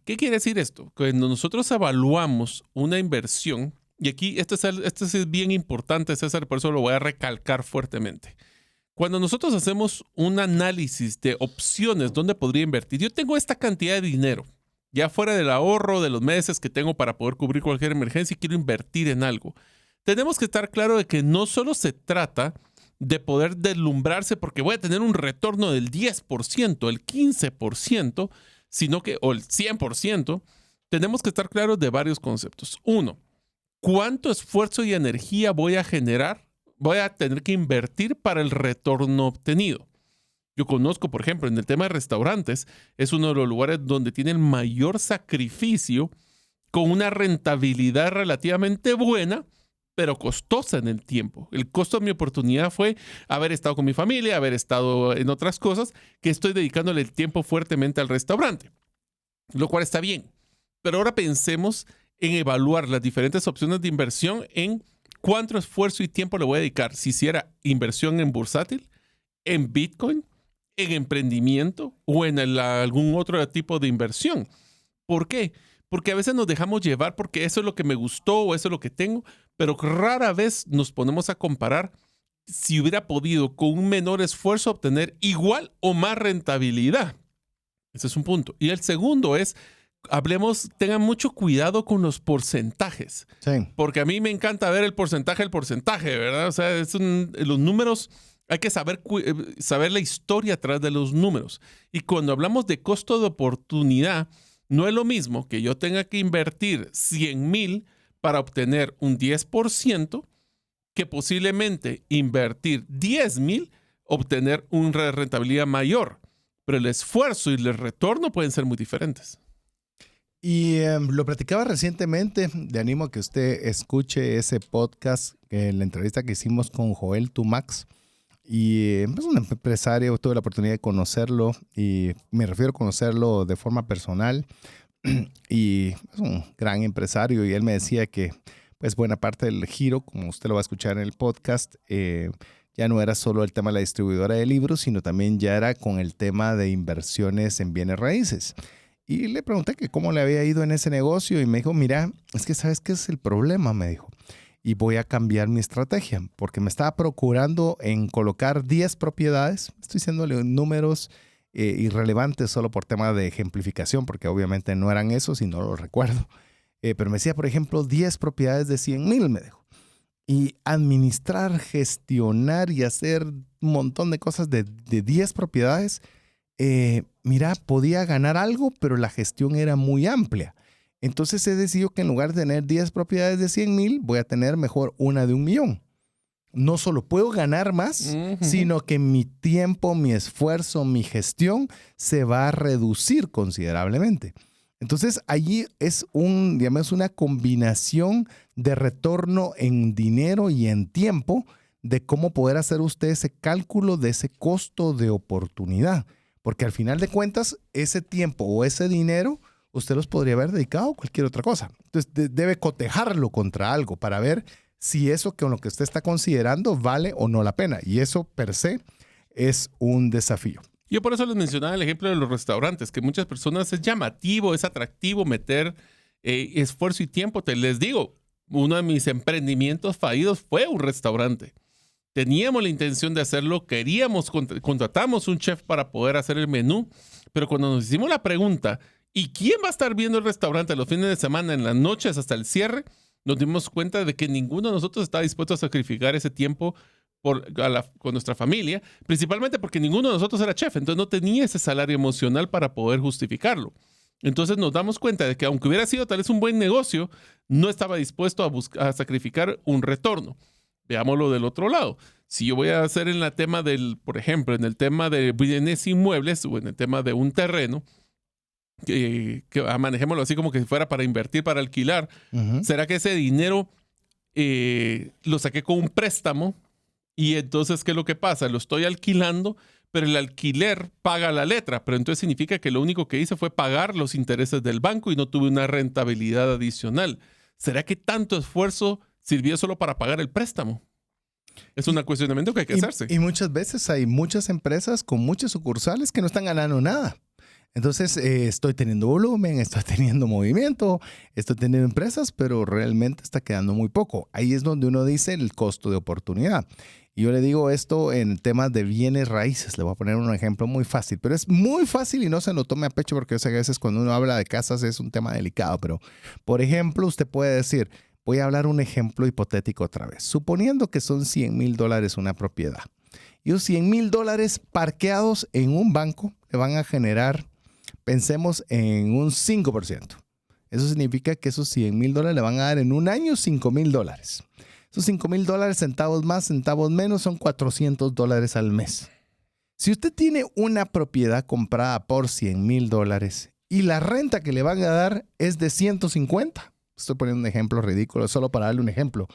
C: ¿Qué quiere decir esto? Cuando nosotros evaluamos una inversión, y aquí esto es bien importante, César, por eso lo voy a recalcar fuertemente. Cuando nosotros hacemos un análisis de opciones donde podría invertir, yo tengo esta cantidad de dinero, ya fuera del ahorro de los meses que tengo para poder cubrir cualquier emergencia y quiero invertir en algo. Tenemos que estar claro de que no solo se trata de poder deslumbrarse porque voy a tener un retorno del 10%, el 15%, sino que, o el 100%, tenemos que estar claros de varios conceptos. Uno, ¿cuánto esfuerzo y energía voy a generar? Voy a tener que invertir para el retorno obtenido. Yo conozco, por ejemplo, en el tema de restaurantes, es uno de los lugares donde tiene el mayor sacrificio con una rentabilidad relativamente buena, pero costosa en el tiempo. El costo de mi oportunidad fue haber estado con mi familia, haber estado en otras cosas, que estoy dedicándole el tiempo fuertemente al restaurante, lo cual está bien. Pero ahora pensemos en evaluar las diferentes opciones de inversión en cuánto esfuerzo y tiempo le voy a dedicar. Si hiciera inversión en bursátil, en Bitcoin, en emprendimiento o en algún otro tipo de inversión. ¿Por qué? Porque a veces nos dejamos llevar porque eso es lo que me gustó o eso es lo que tengo, pero rara vez nos ponemos a comparar si hubiera podido con un menor esfuerzo obtener igual o más rentabilidad. Ese es un punto. Y el segundo es, tengan mucho cuidado con los porcentajes.
B: Sí.
C: Porque a mí me encanta ver el porcentaje, ¿verdad? O sea, los números, hay que saber la historia atrás de los números. Y cuando hablamos de costo de oportunidad, no es lo mismo que yo tenga que invertir 100,000 para obtener un 10% que posiblemente invertir 10,000, obtener una rentabilidad mayor. Pero el esfuerzo y el retorno pueden ser muy diferentes.
B: Y lo platicaba recientemente, le animo a que usted escuche ese podcast, la entrevista que hicimos con Joel Tumax. Y es un empresario, tuve la oportunidad de conocerlo y me refiero a conocerlo de forma personal. Y es un gran empresario y él me decía que pues buena parte del giro, como usted lo va a escuchar en el podcast, ya no era solo el tema de la distribuidora de libros, sino también ya era con el tema de inversiones en bienes raíces. Y le pregunté que cómo le había ido en ese negocio y me dijo, mira, es que ¿sabes qué es el problema? Me dijo. Y voy a cambiar mi estrategia porque me estaba procurando en colocar 10 propiedades. Estoy diciéndole números irrelevantes solo por tema de ejemplificación, porque obviamente no eran esos y no lo recuerdo. Pero me decía, por ejemplo, 10 propiedades de 100,000, me dijo. Y administrar, gestionar y hacer un montón de cosas de 10 propiedades, mira, podía ganar algo, pero la gestión era muy amplia. Entonces he decidido que en lugar de tener 10 propiedades de 100,000, voy a tener mejor una de 1,000,000. No solo puedo ganar más, sino que mi tiempo, mi esfuerzo, mi gestión se va a reducir considerablemente. Entonces allí es una combinación de retorno en dinero y en tiempo de cómo poder hacer usted ese cálculo de ese costo de oportunidad. Porque al final de cuentas, ese tiempo o ese dinero usted los podría haber dedicado a cualquier otra cosa. Entonces debe cotejarlo contra algo para ver si eso con lo que usted está considerando vale o no la pena. Y eso per se es un desafío.
C: Yo por eso les mencionaba el ejemplo de los restaurantes, que muchas personas es llamativo, es atractivo meter esfuerzo y tiempo. Les digo, uno de mis emprendimientos fallidos fue un restaurante. Teníamos la intención de hacerlo, contratamos un chef para poder hacer el menú, pero cuando nos hicimos la pregunta, ¿y quién va a estar viendo el restaurante los fines de semana, en las noches hasta el cierre? Nos dimos cuenta de que ninguno de nosotros estaba dispuesto a sacrificar ese tiempo con nuestra familia, principalmente porque ninguno de nosotros era chef, entonces no tenía ese salario emocional para poder justificarlo. Entonces nos damos cuenta de que aunque hubiera sido tal vez un buen negocio, no estaba dispuesto a sacrificar un retorno. Veámoslo del otro lado. Si yo voy a hacer por ejemplo, en el tema de bienes inmuebles o en el tema de un terreno, que manejémoslo así como que si fuera para invertir, para alquilar, ¿será que ese dinero lo saqué con un préstamo? Y entonces, ¿qué es lo que pasa? Lo estoy alquilando, pero el alquiler paga la letra, pero entonces significa que lo único que hice fue pagar los intereses del banco y no tuve una rentabilidad adicional. ¿Será que tanto esfuerzo sirvió solo para pagar el préstamo? Es un cuestionamiento que hay que hacerse.
B: Y muchas veces hay muchas empresas con muchas sucursales que no están ganando nada. Entonces, estoy teniendo volumen, estoy teniendo movimiento, estoy teniendo empresas, pero realmente está quedando muy poco. Ahí es donde uno dice el costo de oportunidad. Y yo le digo esto en temas de bienes raíces. Le voy a poner un ejemplo muy fácil, pero es muy fácil y no se lo tome a pecho porque yo sé que a veces cuando uno habla de casas es un tema delicado. Pero, por ejemplo, usted puede decir, voy a hablar un ejemplo hipotético otra vez. Suponiendo que son $100,000 una propiedad. Y los $100,000 parqueados en un banco le van a generar, pensemos en un 5%. Eso significa que esos $100,000 le van a dar en un año $5,000. Esos $5,000, centavos más, centavos menos, son $400 al mes. Si usted tiene una propiedad comprada por $100,000 y la renta que le van a dar es de 150, estoy poniendo un ejemplo ridículo solo para darle un ejemplo.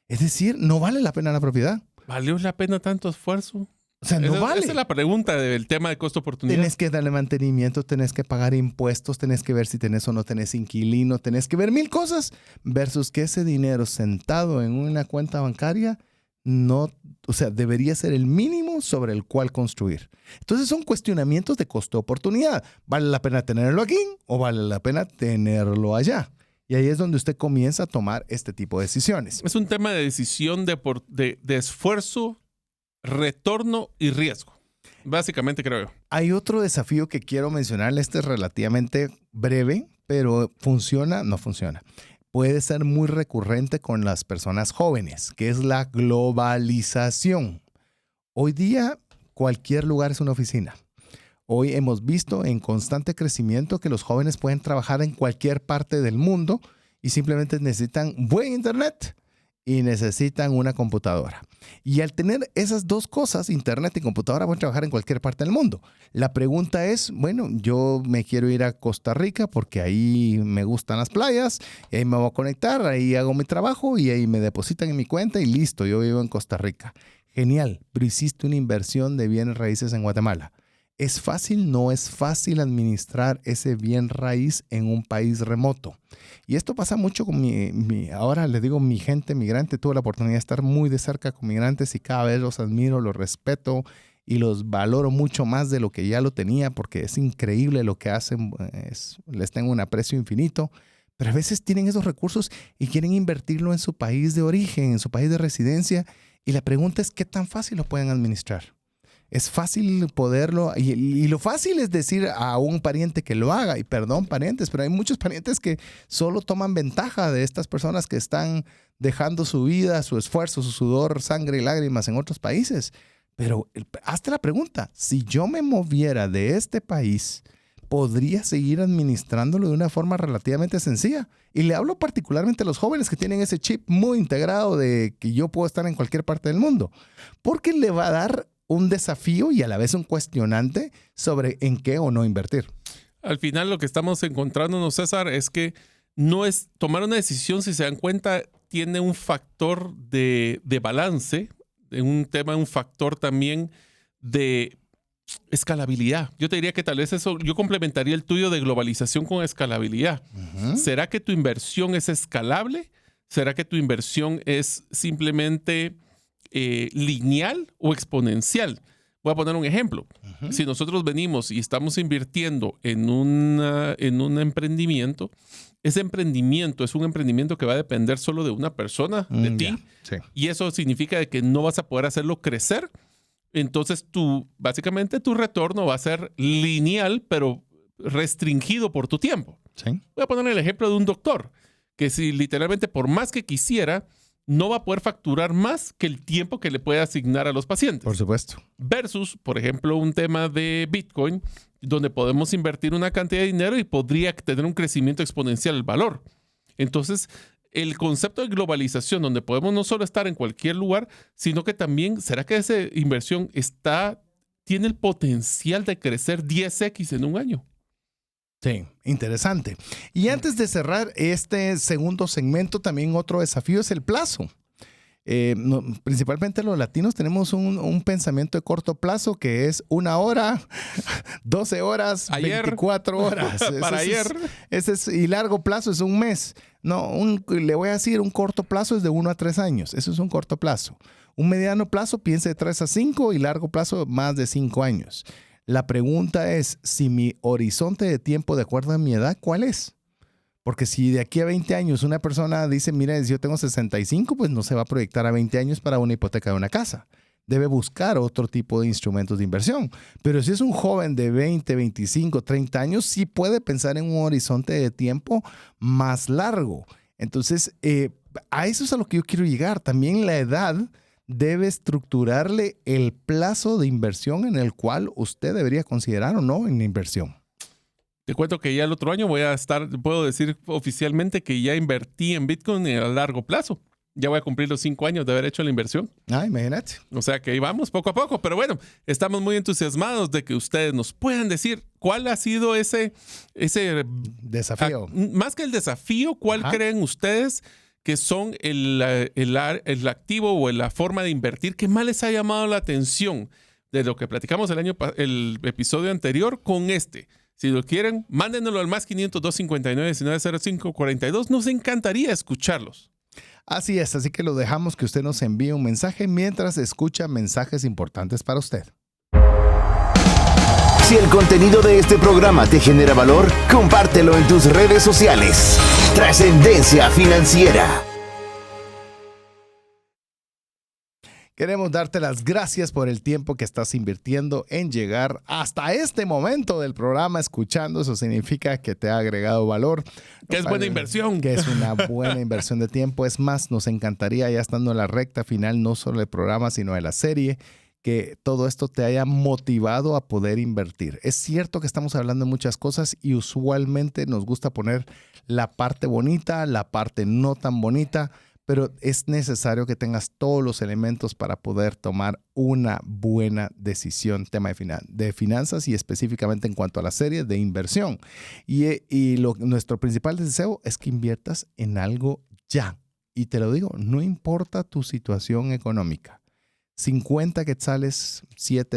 B: Es decir, no vale la pena la propiedad.
C: ¿Valió la pena tanto esfuerzo?
B: O sea, no vale.
C: Esa es la pregunta del tema de costo-oportunidad.
B: Tenés que darle mantenimiento, tenés que pagar impuestos, tenés que ver si tenés o no tenés inquilino, tenés que ver 1000 cosas versus que ese dinero sentado en una cuenta bancaria no, o sea, debería ser el mínimo sobre el cual construir. Entonces son cuestionamientos de costo-oportunidad. ¿Vale la pena tenerlo aquí o vale la pena tenerlo allá? Y ahí es donde usted comienza a tomar este tipo de decisiones.
C: Es un tema de decisión de esfuerzo, retorno y riesgo. Básicamente, creo yo.
B: Hay otro desafío que quiero mencionarle. Este es relativamente breve, pero funciona, no funciona. Puede ser muy recurrente con las personas jóvenes, que es la globalización. Hoy día, cualquier lugar es una oficina. Hoy hemos visto en constante crecimiento que los jóvenes pueden trabajar en cualquier parte del mundo y simplemente necesitan buen internet y necesitan una computadora. Y al tener esas dos cosas, internet y computadora, pueden trabajar en cualquier parte del mundo. La pregunta es, bueno, yo me quiero ir a Costa Rica porque ahí me gustan las playas, y ahí me voy a conectar, ahí hago mi trabajo y ahí me depositan en mi cuenta y listo, yo vivo en Costa Rica. Genial, pero hiciste una inversión de bienes raíces en Guatemala. ¿Es fácil? No es fácil administrar ese bien raíz en un país remoto. Y esto pasa mucho con ahora le digo mi gente migrante. Tuve la oportunidad de estar muy de cerca con migrantes y cada vez los admiro, los respeto y los valoro mucho más de lo que ya lo tenía porque es increíble lo que hacen. Les tengo un aprecio infinito. Pero a veces tienen esos recursos y quieren invertirlo en su país de origen, en su país de residencia. Y la pregunta es, ¿qué tan fácil lo pueden administrar? Es fácil poderlo, y lo fácil es decir a un pariente que lo haga, y perdón parientes, pero hay muchos parientes que solo toman ventaja de estas personas que están dejando su vida, su esfuerzo, su sudor, sangre y lágrimas en otros países. Pero hazte la pregunta, si yo me moviera de este país, ¿podría seguir administrándolo de una forma relativamente sencilla? Y le hablo particularmente a los jóvenes que tienen ese chip muy integrado de que yo puedo estar en cualquier parte del mundo, porque le va a dar un desafío y a la vez un cuestionante sobre en qué o no invertir.
C: Al final lo que estamos encontrándonos, César, es que no es tomar una decisión, si se dan cuenta, tiene un factor de balance, un factor también de escalabilidad. Yo te diría que tal vez eso, yo complementaría el tuyo de globalización con escalabilidad. ¿Será que tu inversión es escalable? ¿Será que tu inversión es simplemente lineal o exponencial? Voy a poner un ejemplo. Si nosotros venimos y estamos invirtiendo en un emprendimiento, ese emprendimiento es un emprendimiento que va a depender solo de una persona, de ti.
B: Sí.
C: Y eso significa de que no vas a poder hacerlo crecer. Entonces, básicamente tu retorno va a ser lineal, pero restringido por tu tiempo.
B: Sí.
C: Voy a poner el ejemplo de un doctor, que si literalmente por más que quisiera, no va a poder facturar más que el tiempo que le puede asignar a los pacientes.
B: Por supuesto.
C: Versus, por ejemplo, un tema de Bitcoin, donde podemos invertir una cantidad de dinero y podría tener un crecimiento exponencial el valor. Entonces, el concepto de globalización, donde podemos no solo estar en cualquier lugar, sino que también, ¿será que esa inversión tiene el potencial de crecer 10x en un año?
B: Sí, interesante. Y antes de cerrar este segundo segmento, también otro desafío es el plazo. Principalmente los latinos tenemos un pensamiento de corto plazo que es 1 hora, 12 horas,
C: ayer,
B: 24 horas.
C: Para ayer.
B: Y largo plazo es un mes. No, le voy a decir, un corto plazo es de 1 a 3 años. Eso es un corto plazo. Un mediano plazo piense de 3 a 5 y largo plazo más de 5 años. La pregunta es, si mi horizonte de tiempo de acuerdo a mi edad, ¿cuál es? Porque si de aquí a 20 años una persona dice, mira, yo tengo 65, pues no se va a proyectar a 20 años para una hipoteca de una casa. Debe buscar otro tipo de instrumentos de inversión. Pero si es un joven de 20, 25, 30 años, sí puede pensar en un horizonte de tiempo más largo. Entonces, a eso es a lo que yo quiero llegar. También la edad debe estructurarle el plazo de inversión en el cual usted debería considerar o no en la inversión.
C: Te cuento que ya el otro año puedo decir oficialmente que ya invertí en Bitcoin a largo plazo. Ya voy a cumplir los 5 años de haber hecho la inversión.
B: Imagínate.
C: O sea que ahí vamos poco a poco. Pero bueno, estamos muy entusiasmados de que ustedes nos puedan decir cuál ha sido ese
B: desafío.
C: Más que el desafío, ¿cuál creen ustedes que son el activo o la forma de invertir que más les ha llamado la atención de lo que platicamos el episodio anterior con este? Si lo quieren, mándenoslo al +500 259 1905 42. Nos encantaría escucharlos.
B: Así es, así que lo dejamos que usted nos envíe un mensaje mientras escucha mensajes importantes para usted.
A: Si el contenido de este programa te genera valor, compártelo en tus redes sociales. Trascendencia Financiera.
B: Queremos darte las gracias por el tiempo que estás invirtiendo en llegar hasta este momento del programa escuchando. Eso significa que te ha agregado valor.
C: Que es buena inversión.
B: Que es una buena inversión de tiempo. Es más, nos encantaría, ya estando en la recta final, no solo del programa, sino de la serie, que todo esto te haya motivado a poder invertir. Es cierto que estamos hablando de muchas cosas y usualmente nos gusta poner la parte bonita, la parte no tan bonita, pero es necesario que tengas todos los elementos para poder tomar una buena decisión, tema de finanzas y específicamente en cuanto a la serie de inversión. Nuestro principal deseo es que inviertas en algo ya. Y te lo digo, no importa tu situación económica. 50 quetzales, $7,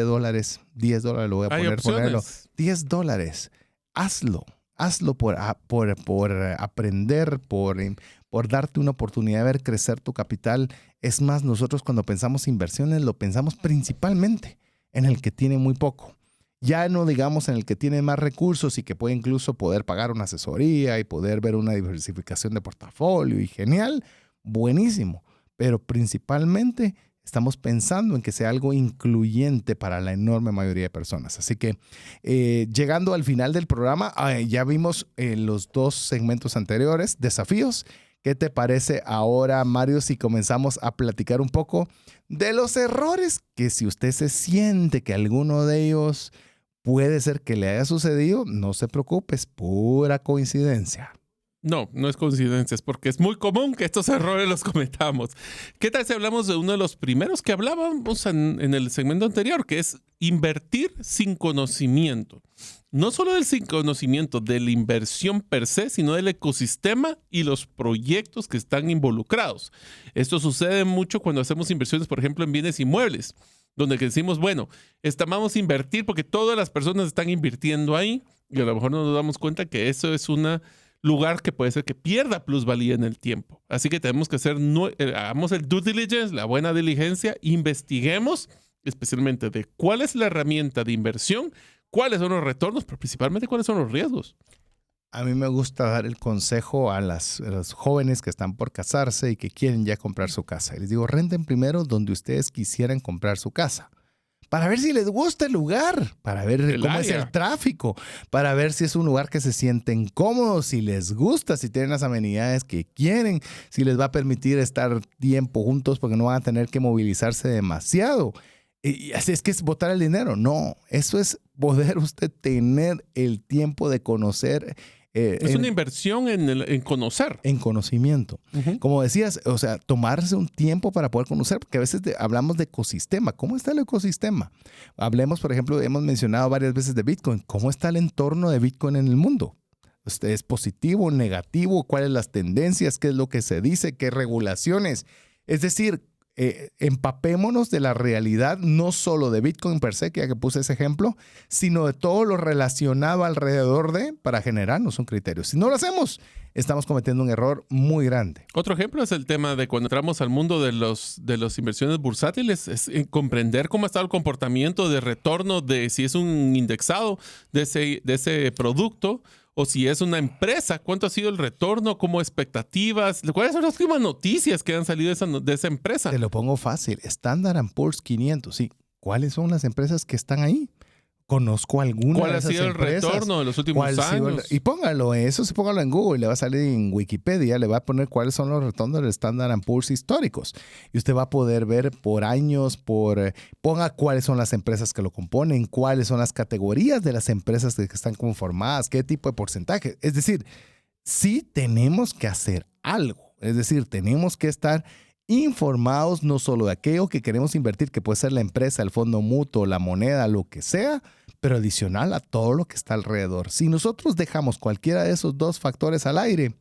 B: $10, lo voy a ponerlo. $10, hazlo por aprender, por darte una oportunidad de ver crecer tu capital. Es más, nosotros cuando pensamos inversiones, lo pensamos principalmente en el que tiene muy poco. Ya no digamos en el que tiene más recursos y que puede incluso poder pagar una asesoría y poder ver una diversificación de portafolio y genial, buenísimo. Pero principalmente estamos pensando en que sea algo incluyente para la enorme mayoría de personas. Así que llegando al final del programa, ya vimos los 2 segmentos anteriores, desafíos. ¿Qué te parece ahora, Mario, si comenzamos a platicar un poco de los errores que si usted se siente que alguno de ellos puede ser que le haya sucedido, no se preocupe, es pura coincidencia?
C: No es coincidencia, es porque es muy común que estos errores los cometamos. ¿Qué tal si hablamos de uno de los primeros que hablábamos en el segmento anterior, que es invertir sin conocimiento? No solo del sin conocimiento de la inversión per se, sino del ecosistema y los proyectos que están involucrados. Esto sucede mucho cuando hacemos inversiones, por ejemplo, en bienes inmuebles, donde decimos, bueno, vamos a invertir porque todas las personas están invirtiendo ahí y a lo mejor no nos damos cuenta que eso es un lugar que puede ser que pierda plusvalía en el tiempo. Así que tenemos que hagamos el due diligence, la buena diligencia, investiguemos especialmente de cuál es la herramienta de inversión, cuáles son los retornos, pero principalmente cuáles son los riesgos.
B: A mí me gusta dar el consejo a los jóvenes que están por casarse y que quieren ya comprar su casa. Y les digo, renten primero donde ustedes quisieran comprar su casa. Para ver si les gusta el lugar, para ver cómo es el tráfico, para ver si es un lugar que se sienten cómodos, si les gusta, si tienen las amenidades que quieren, si les va a permitir estar tiempo juntos porque no van a tener que movilizarse demasiado. Y así es que es botar el dinero. No, eso es poder usted tener el tiempo de conocer.
C: Es una inversión en conocer.
B: En conocimiento.
C: Uh-huh.
B: Como decías, o sea, tomarse un tiempo para poder conocer, porque a veces hablamos de ecosistema. ¿Cómo está el ecosistema? Hablemos, por ejemplo, hemos mencionado varias veces de Bitcoin. ¿Cómo está el entorno de Bitcoin en el mundo? ¿Es positivo, negativo? ¿Cuáles las tendencias? ¿Qué es lo que se dice? ¿Qué regulaciones? Es decir, empapémonos de la realidad, no solo de Bitcoin per se, que ya que puse ese ejemplo, sino de todo lo relacionado alrededor de, para generarnos un criterio. Si no lo hacemos, estamos cometiendo un error muy grande.
C: Otro ejemplo es el tema de cuando entramos al mundo de las inversiones bursátiles, es comprender cómo está el comportamiento de retorno de si es un indexado de ese producto, o si es una empresa, cuánto ha sido el retorno, como expectativas, cuáles son las últimas noticias que han salido de esa empresa.
B: Te lo pongo fácil, Standard & Poor's 500, sí. ¿Cuáles son las empresas que están ahí? Conozco algunas.
C: ¿Cuál ha sido el retorno de los últimos años?
B: Y póngalo en Google, le va a salir en Wikipedia, le va a poner cuáles son los retornos del Standard & Poor's históricos. Y usted va a poder ver por años, ponga cuáles son las empresas que lo componen, cuáles son las categorías de las empresas que están conformadas, qué tipo de porcentaje. Es decir, sí tenemos que hacer algo. Es decir, tenemos que estar informados no solo de aquello que queremos invertir, que puede ser la empresa, el fondo mutuo, la moneda, lo que sea, pero adicional a todo lo que está alrededor. Si nosotros dejamos cualquiera de esos dos factores al aire,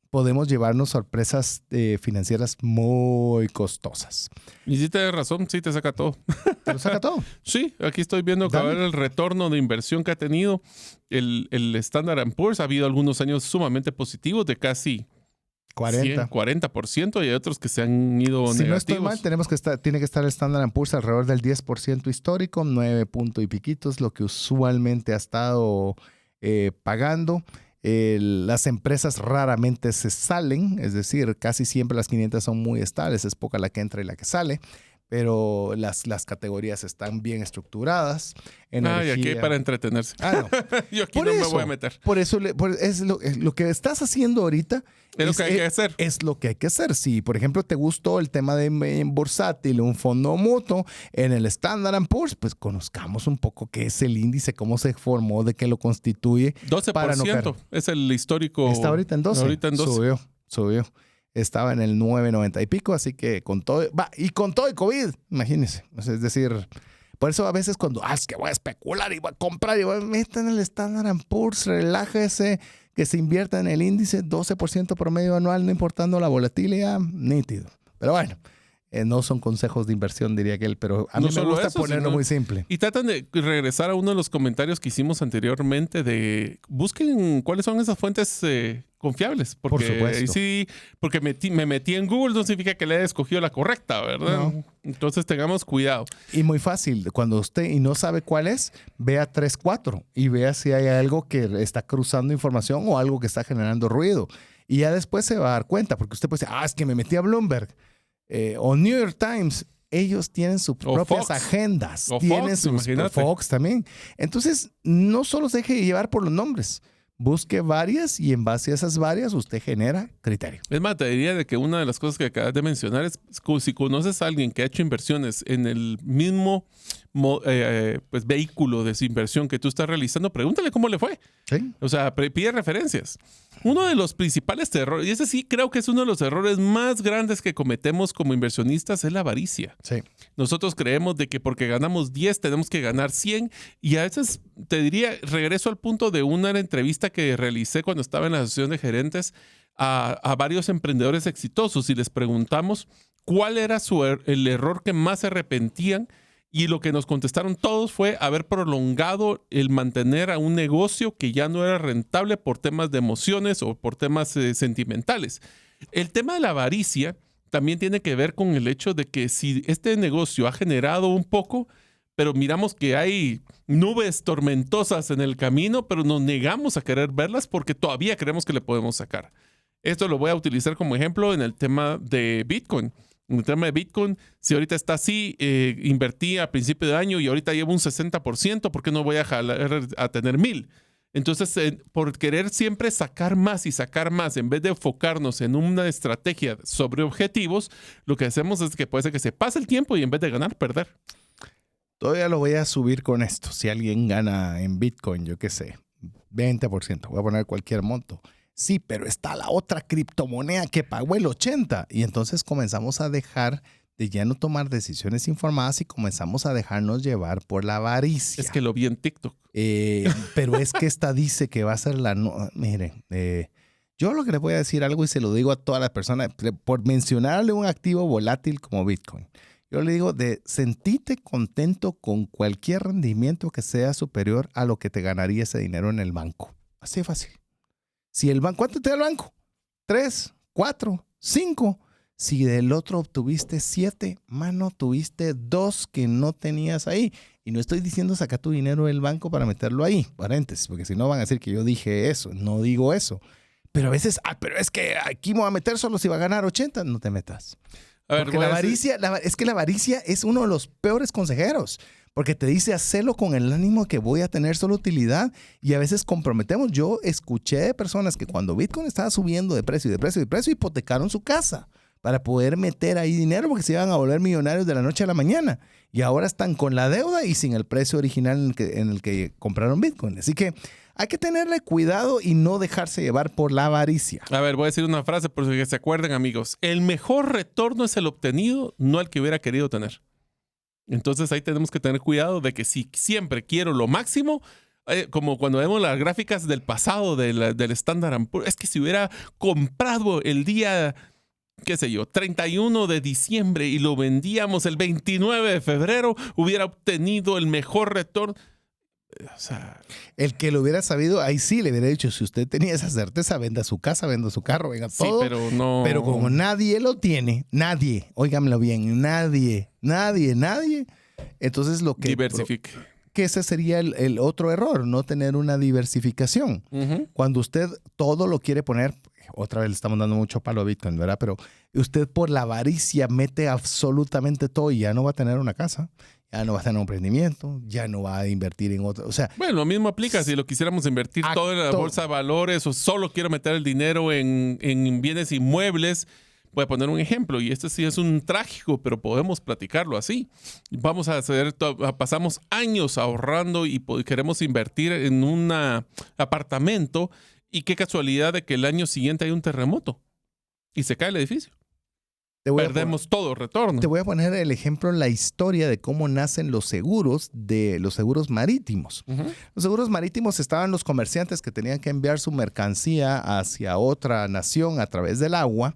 B: podemos llevarnos sorpresas financieras muy costosas.
C: Y sí tienes razón, sí te saca todo.
B: ¿Te lo saca todo?
C: Sí, aquí estoy viendo que el retorno de inversión que ha tenido el Standard & Poor's. Ha habido algunos años sumamente positivos de casi 40%, y hay otros que se han ido negativos.
B: Si no estoy mal, tiene que estar el Standard & Poor's alrededor del 10% histórico, 9 puntos y piquitos, lo que usualmente ha estado pagando. Las empresas raramente se salen, es decir, casi siempre las 500 son muy estables, es poca la que entra y la que sale, pero las categorías están bien estructuradas.
C: Energía. Y aquí hay para entretenerse.
B: No.
C: Yo aquí no me voy a meter.
B: Por eso es lo que estás haciendo ahorita.
C: Es lo que hay que hacer.
B: Es lo que hay que hacer. Si, por ejemplo, te gustó el tema de bursátil, un fondo mutuo en el Standard & Poor's, pues conozcamos un poco qué es el índice, cómo se formó, de qué lo constituye.
C: 12% para no es el histórico.
B: Está ahorita en 12.
C: Ahorita en 12.
B: Subió. Estaba en el 9.90 y pico, así que con todo y COVID, imagínense. Es decir, por eso a veces cuando, es que voy a especular y voy a comprar y voy a meter en el Standard & Poor's, relájese, que se invierta en el índice 12% promedio anual, no importando la volatilidad, nítido. Pero bueno, no son consejos de inversión, diría aquel, pero a mí me gusta ponerlo muy simple.
C: Y tratan de regresar a uno de los comentarios que hicimos anteriormente de busquen cuáles son esas fuentes confiables. Porque,
B: por supuesto.
C: Sí, porque me metí en Google no significa que le haya escogido la correcta, ¿verdad? No. Entonces tengamos cuidado.
B: Y muy fácil, cuando usted y no sabe cuál es, vea 3, 4 y vea si hay algo que está cruzando información o algo que está generando ruido. Y ya después se va a dar cuenta, porque usted puede decir, es que me metí a Bloomberg. O New York Times, ellos tienen sus propias agendas. Tienen Fox también. Entonces, no solo se deje llevar por los nombres. Busque varias y en base a esas varias usted genera criterio.
C: Es más, te diría de que una de las cosas que acabas de mencionar es si conoces a alguien que ha hecho inversiones en el mismo vehículo de su inversión que tú estás realizando, pregúntale cómo le fue.
B: ¿Sí?
C: O sea, pide referencias. Uno de los principales errores, y ese sí creo que es uno de los errores más grandes que cometemos como inversionistas, es la avaricia.
B: Sí.
C: Nosotros creemos de que porque ganamos 10 tenemos que ganar 100, y a veces te diría, regreso al punto de una entrevista que realicé cuando estaba en la asociación de gerentes a varios emprendedores exitosos y les preguntamos cuál era el error que más se arrepentían. Y lo que nos contestaron todos fue haber prolongado el mantener a un negocio que ya no era rentable por temas de emociones o por temas sentimentales. El tema de la avaricia también tiene que ver con el hecho de que si este negocio ha generado un poco, pero miramos que hay nubes tormentosas en el camino, pero nos negamos a querer verlas porque todavía creemos que le podemos sacar. Esto lo voy a utilizar como ejemplo en el tema de Bitcoin. En el tema de Bitcoin, si ahorita está así, invertí a principio de año y ahorita llevo un 60%, ¿por qué no voy a jalar a tener 1,000? Entonces, por querer siempre sacar más y sacar más, en vez de enfocarnos en una estrategia sobre objetivos, lo que hacemos es que puede ser que se pase el tiempo y en vez de ganar, perder.
B: Todavía lo voy a subir con esto. Si alguien gana en Bitcoin, yo qué sé, 20%, voy a poner cualquier monto. Sí, pero está la otra criptomoneda que pagó el 80%. Y entonces comenzamos a dejar de ya no tomar decisiones informadas y comenzamos a dejarnos llevar por la avaricia.
C: Es que lo vi en TikTok.
B: Pero es que esta dice que va a ser la... Miren, yo lo que les voy a decir algo y se lo digo a todas las personas, por mencionarle un activo volátil como Bitcoin. Yo le digo sentíte contento con cualquier rendimiento que sea superior a lo que te ganaría ese dinero en el banco. Así de fácil. Si el banco, ¿cuánto te da el banco? 3, 4, 5. Si del otro obtuviste 7, mano, tuviste 2 que no tenías ahí. Y no estoy diciendo saca tu dinero del banco para meterlo ahí, paréntesis, porque si no van a decir que yo dije eso. No digo eso. Pero a veces, pero es que aquí me voy a meter solo si va a ganar 80. No te metas. A ver, porque la avaricia es uno de los peores consejeros. Porque te dice, hacelo con el ánimo que voy a tener solo utilidad y a veces comprometemos. Yo escuché de personas que cuando Bitcoin estaba subiendo de precio, hipotecaron su casa para poder meter ahí dinero porque se iban a volver millonarios de la noche a la mañana. Y ahora están con la deuda y sin el precio original en el que compraron Bitcoin. Así que hay que tenerle cuidado y no dejarse llevar por la avaricia.
C: A ver, voy a decir una frase por si se acuerdan, amigos. El mejor retorno es el obtenido, no el que hubiera querido tener. Entonces ahí tenemos que tener cuidado de que si siempre quiero lo máximo, como cuando vemos las gráficas del pasado del Standard & Poor's, es que si hubiera comprado el día, qué sé yo, 31 de diciembre y lo vendíamos el 29 de febrero, hubiera obtenido el mejor retorno. O sea,
B: el que lo hubiera sabido, ahí sí le hubiera dicho, si usted tenía esa certeza, venda su casa, venda su carro, venga todo.
C: Sí, pero no.
B: Pero como nadie lo tiene, nadie, óigamelo bien, nadie. Entonces lo que...
C: Diversifique.
B: Que ese sería el otro error, no tener una diversificación. Uh-huh. Cuando usted todo lo quiere poner, otra vez le estamos dando mucho palo a Bitcoin, ¿verdad? Pero usted por la avaricia mete absolutamente todo y ya no va a tener una casa. Ya no va a tener un emprendimiento, ya no va a invertir en otro. O sea,
C: bueno, lo mismo aplica si lo quisiéramos invertir todo en la bolsa de valores o solo quiero meter el dinero en bienes inmuebles. Voy a poner un ejemplo y este sí es un trágico, pero podemos platicarlo así. Vamos a hacer, pasamos años ahorrando y queremos invertir en un apartamento y qué casualidad de que el año siguiente hay un terremoto y se cae el edificio. Perdemos todo retorno.
B: Te voy a poner el ejemplo, la historia de cómo nacen los seguros marítimos. Uh-huh. Los seguros marítimos estaban los comerciantes que tenían que enviar su mercancía hacia otra nación a través del agua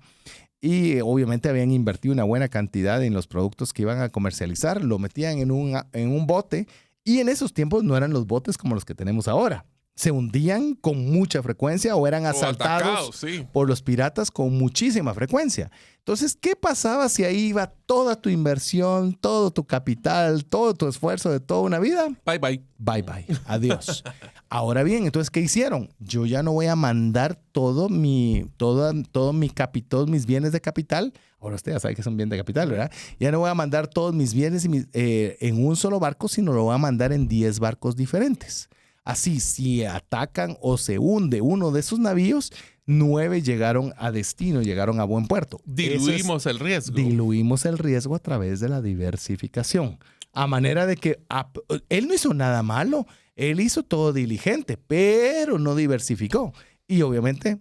B: y obviamente habían invertido una buena cantidad en los productos que iban a comercializar, lo metían en un bote y en esos tiempos no eran los botes como los que tenemos ahora. Se hundían con mucha frecuencia o eran asaltados por los piratas con muchísima frecuencia. Entonces, ¿qué pasaba si ahí iba toda tu inversión, todo tu capital, todo tu esfuerzo de toda una vida?
C: Bye, bye.
B: Bye, bye. Adiós. Ahora bien, entonces, ¿qué hicieron? Yo ya no voy a mandar todo mi capital, todos mis bienes de capital. Ahora usted ya sabe que son bienes de capital, ¿verdad? Ya no voy a mandar todos mis bienes en un solo barco, sino lo voy a mandar en 10 barcos diferentes. Así, si atacan o se hunde uno de esos navíos, 9 llegaron a destino, llegaron a buen puerto.
C: Diluimos el riesgo.
B: Diluimos el riesgo a través de la diversificación. A manera de que él no hizo nada malo, él hizo todo diligente, pero no diversificó. Y obviamente...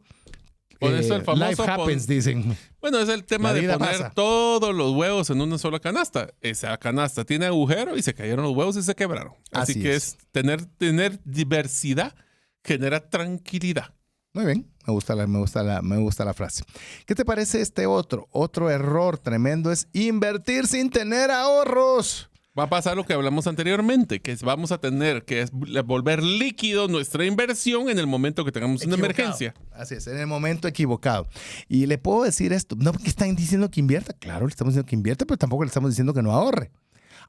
C: Por eso el famoso
B: life happens, dicen.
C: Bueno, es el tema de poner
B: pasa.
C: Todos los huevos en una sola canasta. Esa canasta tiene agujero y se cayeron los huevos y se quebraron. Así que es tener diversidad genera tranquilidad.
B: Muy bien, me gusta la frase. ¿Qué te parece este otro? Otro error tremendo es invertir sin tener ahorros.
C: Va a pasar lo que hablamos anteriormente, que vamos a tener que volver líquido nuestra inversión en el momento que tengamos una emergencia.
B: Así es, en el momento equivocado. Y le puedo decir esto, no porque están diciendo que invierta, claro, le estamos diciendo que invierta, pero tampoco le estamos diciendo que no ahorre.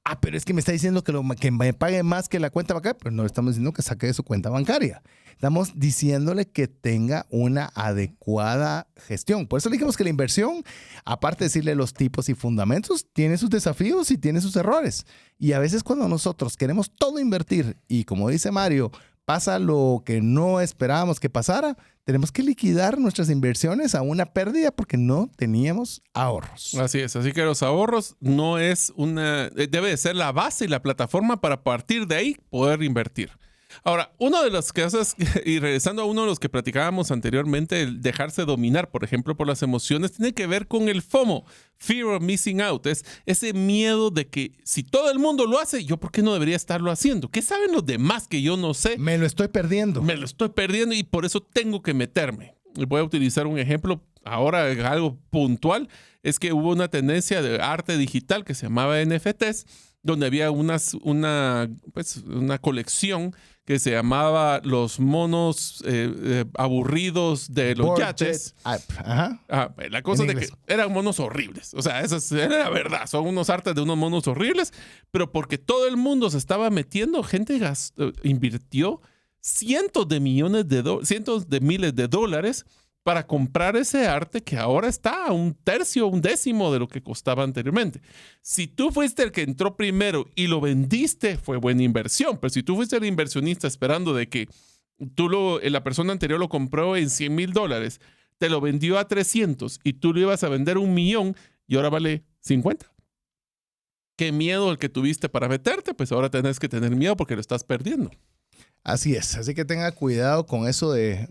B: Ah, pero es que me está diciendo que me pague más que la cuenta bancaria, pero no le estamos diciendo que saque de su cuenta bancaria. Estamos diciéndole que tenga una adecuada gestión. Por eso le dijimos que la inversión, aparte de decirle los tipos y fundamentos, tiene sus desafíos y tiene sus errores. Y a veces cuando nosotros queremos todo invertir y como dice Mario, pasa lo que no esperábamos que pasara, tenemos que liquidar nuestras inversiones a una pérdida porque no teníamos ahorros.
C: Así es, así que los ahorros no es debe de ser la base y la plataforma para partir de ahí poder invertir. Ahora, una de las cosas, y regresando a uno de los que platicábamos anteriormente, el dejarse dominar, por ejemplo, por las emociones, tiene que ver con el FOMO, Fear of Missing Out. Es ese miedo de que si todo el mundo lo hace, ¿yo por qué no debería estarlo haciendo? ¿Qué saben los demás que yo no sé?
B: Me lo estoy perdiendo.
C: Me lo estoy perdiendo y por eso tengo que meterme. Y voy a utilizar un ejemplo ahora, algo puntual, es que hubo una tendencia de arte digital que se llamaba NFTs, donde había una colección que se llamaba los monos aburridos de los yaches.
B: Ajá.
C: La cosa de que eran monos horribles. O sea, esa era la verdad. Son unos artes de unos monos horribles, pero porque todo el mundo se estaba metiendo, gente invirtió cientos de miles de dólares para comprar ese arte que ahora está a un tercio, un décimo de lo que costaba anteriormente. Si tú fuiste el que entró primero y lo vendiste, fue buena inversión. Pero si tú fuiste el inversionista esperando de que la persona anterior lo compró en $100,000, te lo vendió a 300 y tú lo ibas a vender $1,000,000 y ahora vale 50. ¿Qué miedo el que tuviste para meterte? Pues ahora tenés que tener miedo porque lo estás perdiendo.
B: Así es. Así que tenga cuidado con eso de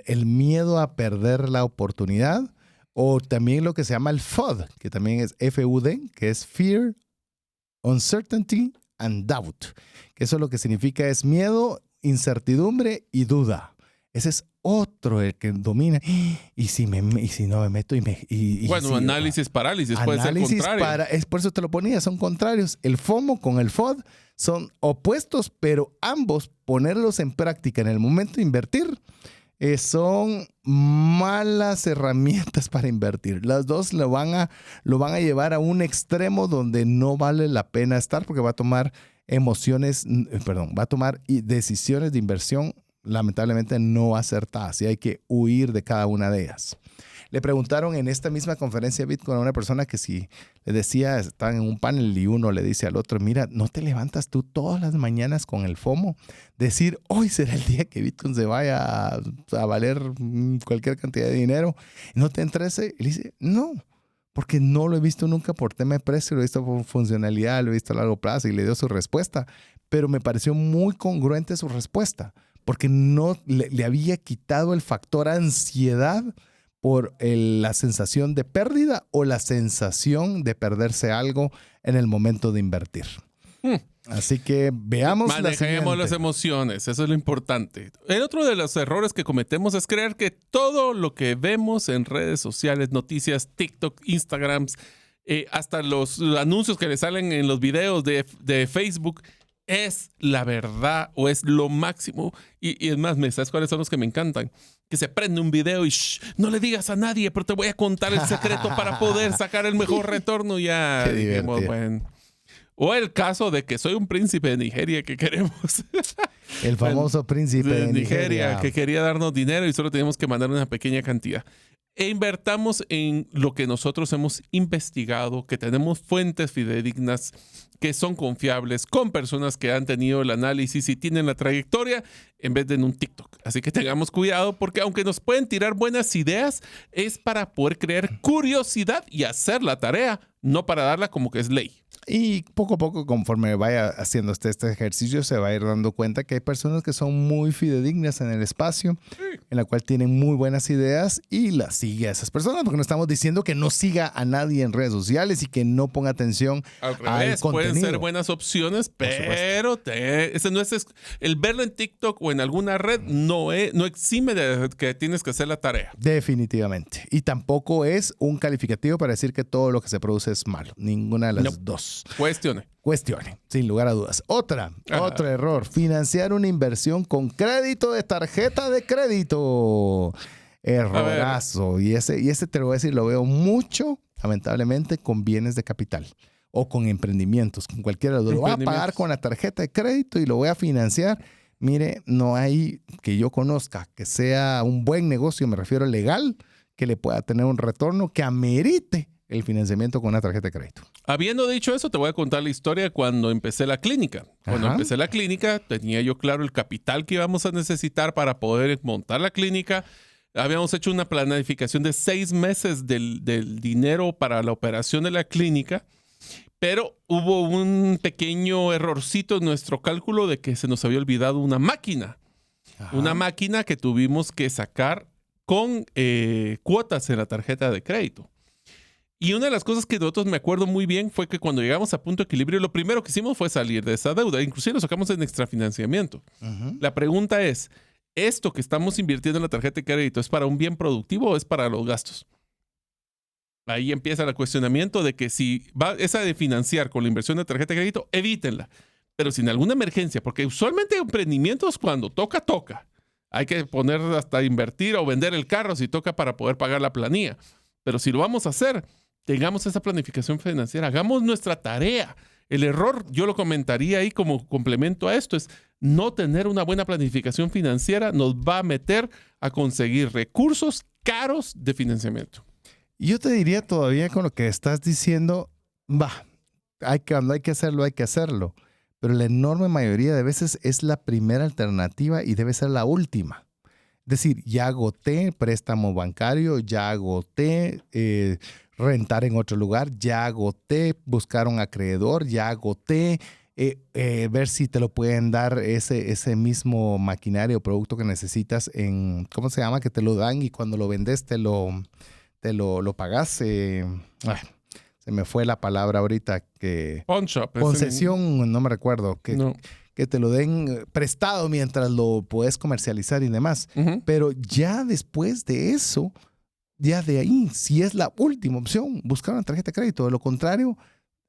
B: el miedo a perder la oportunidad, o también lo que se llama el FUD, que también es FUD, que es Fear, Uncertainty and Doubt, que eso lo que significa es miedo, incertidumbre y duda. Ese es otro el que domina. ¿Y si no me meto?
C: Análisis, parálisis, puede ser contrario.
B: Por eso te lo ponía, son contrarios. El FOMO con el FUD son opuestos, pero ambos ponerlos en práctica en el momento de invertir son malas herramientas para invertir. Las dos lo van a llevar a un extremo donde no vale la pena estar porque va a tomar decisiones de inversión lamentablemente no acertadas y hay que huir de cada una de ellas. Le preguntaron en esta misma conferencia de Bitcoin a una persona que si le decía, están en un panel y uno le dice al otro, mira, ¿no te levantas tú todas las mañanas con el FOMO? Decir, hoy será el día que Bitcoin se vaya a valer cualquier cantidad de dinero. ¿No te entrese? Y le dice, no, porque no lo he visto nunca por tema de precio, lo he visto por funcionalidad, lo he visto a largo plazo y le dio su respuesta. Pero me pareció muy congruente su respuesta, porque no le había quitado el factor ansiedad por la sensación de pérdida o la sensación de perderse algo en el momento de invertir. Así que veamos
C: manejemos las emociones, eso es lo importante. El otro de los errores que cometemos es creer que todo lo que vemos en redes sociales, noticias, TikTok, Instagrams, hasta los anuncios que le salen en los videos de Facebook, es la verdad o es lo máximo. Y es más, ¿sabes cuáles son los que me encantan? Que se prende un video y no le digas a nadie, pero te voy a contar el secreto para poder sacar el mejor retorno. Ya, digamos, bueno. O el caso de que soy un príncipe de Nigeria que queremos.
B: El famoso príncipe de Nigeria.
C: Que quería darnos dinero y solo teníamos que mandar una pequeña cantidad. E invertamos en lo que nosotros hemos investigado, que tenemos fuentes fidedignas, que son confiables, con personas que han tenido el análisis y tienen la trayectoria, en vez de en un TikTok. Así que tengamos cuidado porque aunque nos pueden tirar buenas ideas, es para poder crear curiosidad y hacer la tarea, no para darla como que es ley.
B: Y poco a poco, conforme vaya haciendo este ejercicio, se va a ir dando cuenta que hay personas que son muy fidedignas en el espacio, en la cual tienen muy buenas ideas y las sigue a esas personas, porque no estamos diciendo que no siga a nadie en redes sociales y que no ponga atención al contenido.
C: Pueden ser buenas opciones, pero el verlo en TikTok o en alguna red no exime de que tienes que hacer la tarea.
B: Definitivamente. Y tampoco es un calificativo para decir que todo lo que se produce es malo. Ninguna de las dos. créditos. Cuestione, sin lugar a dudas. Otro error, financiar una inversión con crédito de tarjeta de crédito. Errorazo. Y ese te lo voy a decir, lo veo mucho, lamentablemente, con bienes de capital o con emprendimientos, con cualquiera de los dos. Lo voy a pagar con la tarjeta de crédito y lo voy a financiar. Mire, no hay que yo conozca que sea un buen negocio, me refiero legal, que le pueda tener un retorno que amerite el financiamiento con una tarjeta de crédito.
C: Habiendo dicho eso, te voy a contar la historia cuando empecé la clínica. Cuando empecé la clínica, tenía yo claro el capital que íbamos a necesitar para poder montar la clínica. Habíamos hecho una planificación de 6 meses del dinero para la operación de la clínica, pero hubo un pequeño errorcito en nuestro cálculo de que se nos había olvidado una máquina. Una máquina que tuvimos que sacar con cuotas en la tarjeta de crédito. Y una de las cosas que nosotros me acuerdo muy bien fue que cuando llegamos a punto de equilibrio, lo primero que hicimos fue salir de esa deuda. Inclusive lo sacamos en extrafinanciamiento. La pregunta es, ¿esto que estamos invirtiendo en la tarjeta de crédito es para un bien productivo o es para los gastos? Ahí empieza el cuestionamiento de que si va esa de financiar con la inversión de tarjeta de crédito, evítenla. Pero sin alguna emergencia, porque usualmente emprendimientos cuando toca. Hay que poner hasta invertir o vender el carro si toca para poder pagar la planilla. Pero si lo vamos a hacer, tengamos esa planificación financiera, hagamos nuestra tarea. El error, yo lo comentaría ahí como complemento a esto, es no tener una buena planificación financiera nos va a meter a conseguir recursos caros de financiamiento.
B: Yo te diría todavía con lo que estás diciendo, cuando hay que hacerlo. Pero la enorme mayoría de veces es la primera alternativa y debe ser la última. Es decir, ya agoté préstamo bancario, ya agoté rentar en otro lugar, ya agoté buscar un acreedor, ya agoté ver si te lo pueden dar ese mismo maquinario o producto que necesitas en, ¿cómo se llama? Que te lo dan y cuando lo vendes te lo pagas. Se me fue la palabra ahorita que...
C: Pawn shop.
B: Concesión, no me recuerdo. Que te lo den prestado mientras lo puedes comercializar y demás. Pero ya después de eso, ya de ahí, si es la última opción, buscar una tarjeta de crédito. De lo contrario...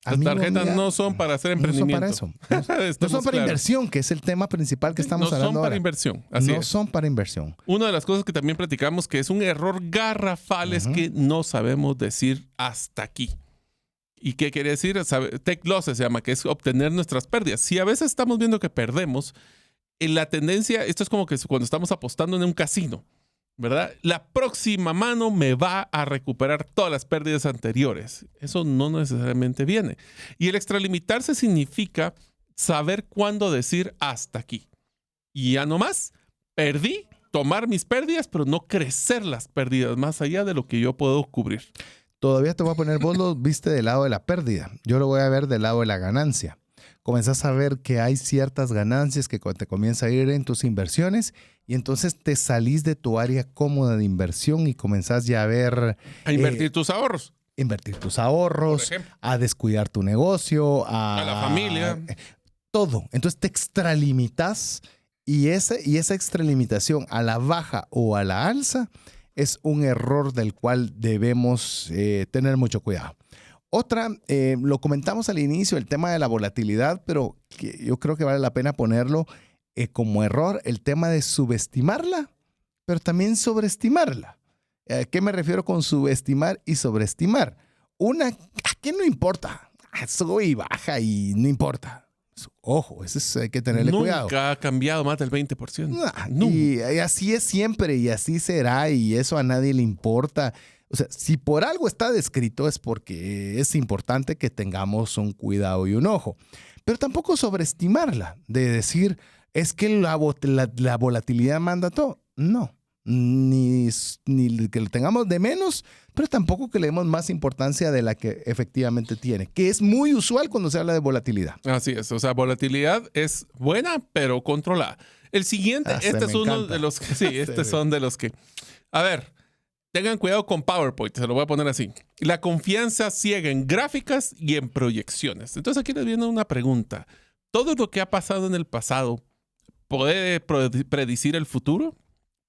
C: Las tarjetas no son para hacer emprendimiento.
B: No son para eso. No son para inversión, que es el tema principal que estamos hablando ahora.
C: No son para inversión.
B: Son para inversión.
C: Una de las cosas que también platicamos que es un error garrafal es que no sabemos decir hasta aquí. ¿Y qué quiere decir? Take losses se llama, que es obtener nuestras pérdidas. Si a veces estamos viendo que perdemos, en la tendencia, esto es como que cuando estamos apostando en un casino, ¿verdad? La próxima mano me va a recuperar todas las pérdidas anteriores. Eso no necesariamente viene. Y el extralimitarse significa saber cuándo decir hasta aquí. Y ya no más, perdí, tomar mis pérdidas, pero no crecer las pérdidas más allá de lo que yo puedo cubrir.
B: Todavía te voy a poner, vos lo viste del lado de la pérdida. Yo lo voy a ver del lado de la ganancia. Comenzás a ver que hay ciertas ganancias que te comienza a ir en tus inversiones y entonces te salís de tu área cómoda de inversión y comenzás ya a ver...
C: A invertir tus ahorros.
B: Invertir tus ahorros, a descuidar tu negocio,
C: a la familia.
B: Todo. Entonces te extralimitas y esa extralimitación a la baja o a la alza es un error del cual debemos tener mucho cuidado. Otra, lo comentamos al inicio, el tema de la volatilidad, pero yo creo que vale la pena ponerlo como error, el tema de subestimarla, pero también sobreestimarla. ¿A qué me refiero con subestimar y sobreestimar? Una, ¿a qué no importa? Sube y baja y no importa. Ojo, eso hay que tenerle cuidado.
C: Nunca ha cambiado más del 20%.
B: Y así es siempre y así será y eso a nadie le importa. O sea, si por algo está descrito es porque es importante que tengamos un cuidado y un ojo. Pero tampoco sobreestimarla, de decir, es que la volatilidad manda todo. No, ni que lo tengamos de menos, pero tampoco que le demos más importancia de la que efectivamente tiene, que es muy usual cuando se habla de volatilidad.
C: Así es, o sea, volatilidad es buena, pero controlada. El siguiente, este es uno de los que, sí, estos son de los que, a ver, tengan cuidado con PowerPoint, se lo voy a poner así. La confianza ciega en gráficas y en proyecciones. Entonces aquí les viene una pregunta. ¿Todo lo que ha pasado en el pasado puede predecir el futuro?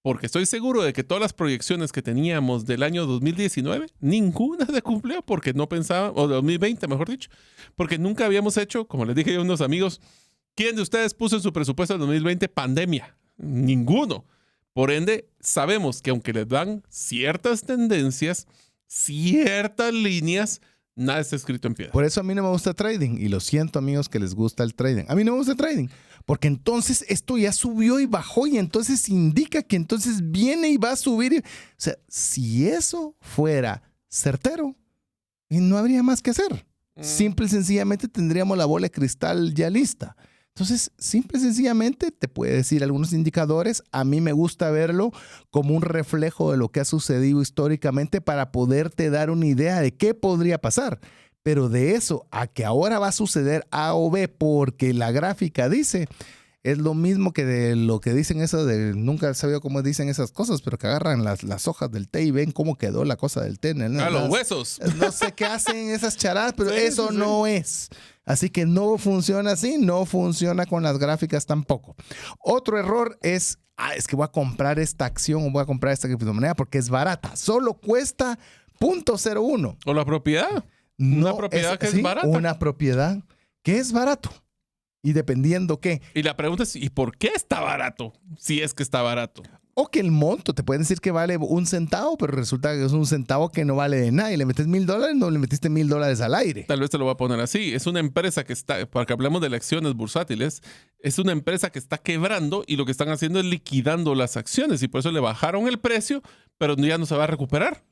C: Porque estoy seguro de que todas las proyecciones que teníamos del año 2019, ninguna se cumplió porque no pensaba, o 2020 mejor dicho, porque nunca habíamos hecho, como les dije a unos amigos, ¿quién de ustedes puso en su presupuesto del 2020 pandemia? Ninguno. Por ende, sabemos que aunque les dan ciertas tendencias, ciertas líneas, nada está escrito en piedra.
B: Por eso a mí no me gusta trading. Y lo siento, amigos, que les gusta el trading. A mí no me gusta el trading. Porque entonces esto ya subió y bajó. Y entonces indica que entonces viene y va a subir. O sea, si eso fuera certero, no habría más que hacer. Simple y sencillamente tendríamos la bola de cristal ya lista. Entonces, simple y sencillamente te puede decir algunos indicadores. A mí me gusta verlo como un reflejo de lo que ha sucedido históricamente para poderte dar una idea de qué podría pasar. Pero de eso a que ahora va a suceder A o B porque la gráfica dice, es lo mismo que de lo que dicen eso de, nunca he sabido cómo dicen esas cosas, pero que agarran las hojas del té y ven cómo quedó la cosa del té.
C: Los huesos.
B: No sé qué hacen esas charadas, pero
C: sí,
B: eso
C: sí.
B: no es. Así que no funciona así, no funciona con las gráficas tampoco. Otro error es que voy a comprar esta acción o voy a comprar esta criptomoneda porque es barata. Solo cuesta 0.01.
C: ¿O la propiedad?
B: No,
C: una propiedad que es barata.
B: Una propiedad que es barato. Y dependiendo qué.
C: Y la pregunta es, ¿y por qué está barato? Si es que está barato.
B: O que el monto, te pueden decir que vale 1 centavo, pero resulta que es 1 centavo que no vale de nada. Y le metes $1,000, no le metiste $1,000 al aire.
C: Tal vez te lo voy a poner así. Es una empresa que está, para que hablemos de las acciones bursátiles, es una empresa que está quebrando y lo que están haciendo es liquidando las acciones y por eso le bajaron el precio, pero ya no se va a recuperar.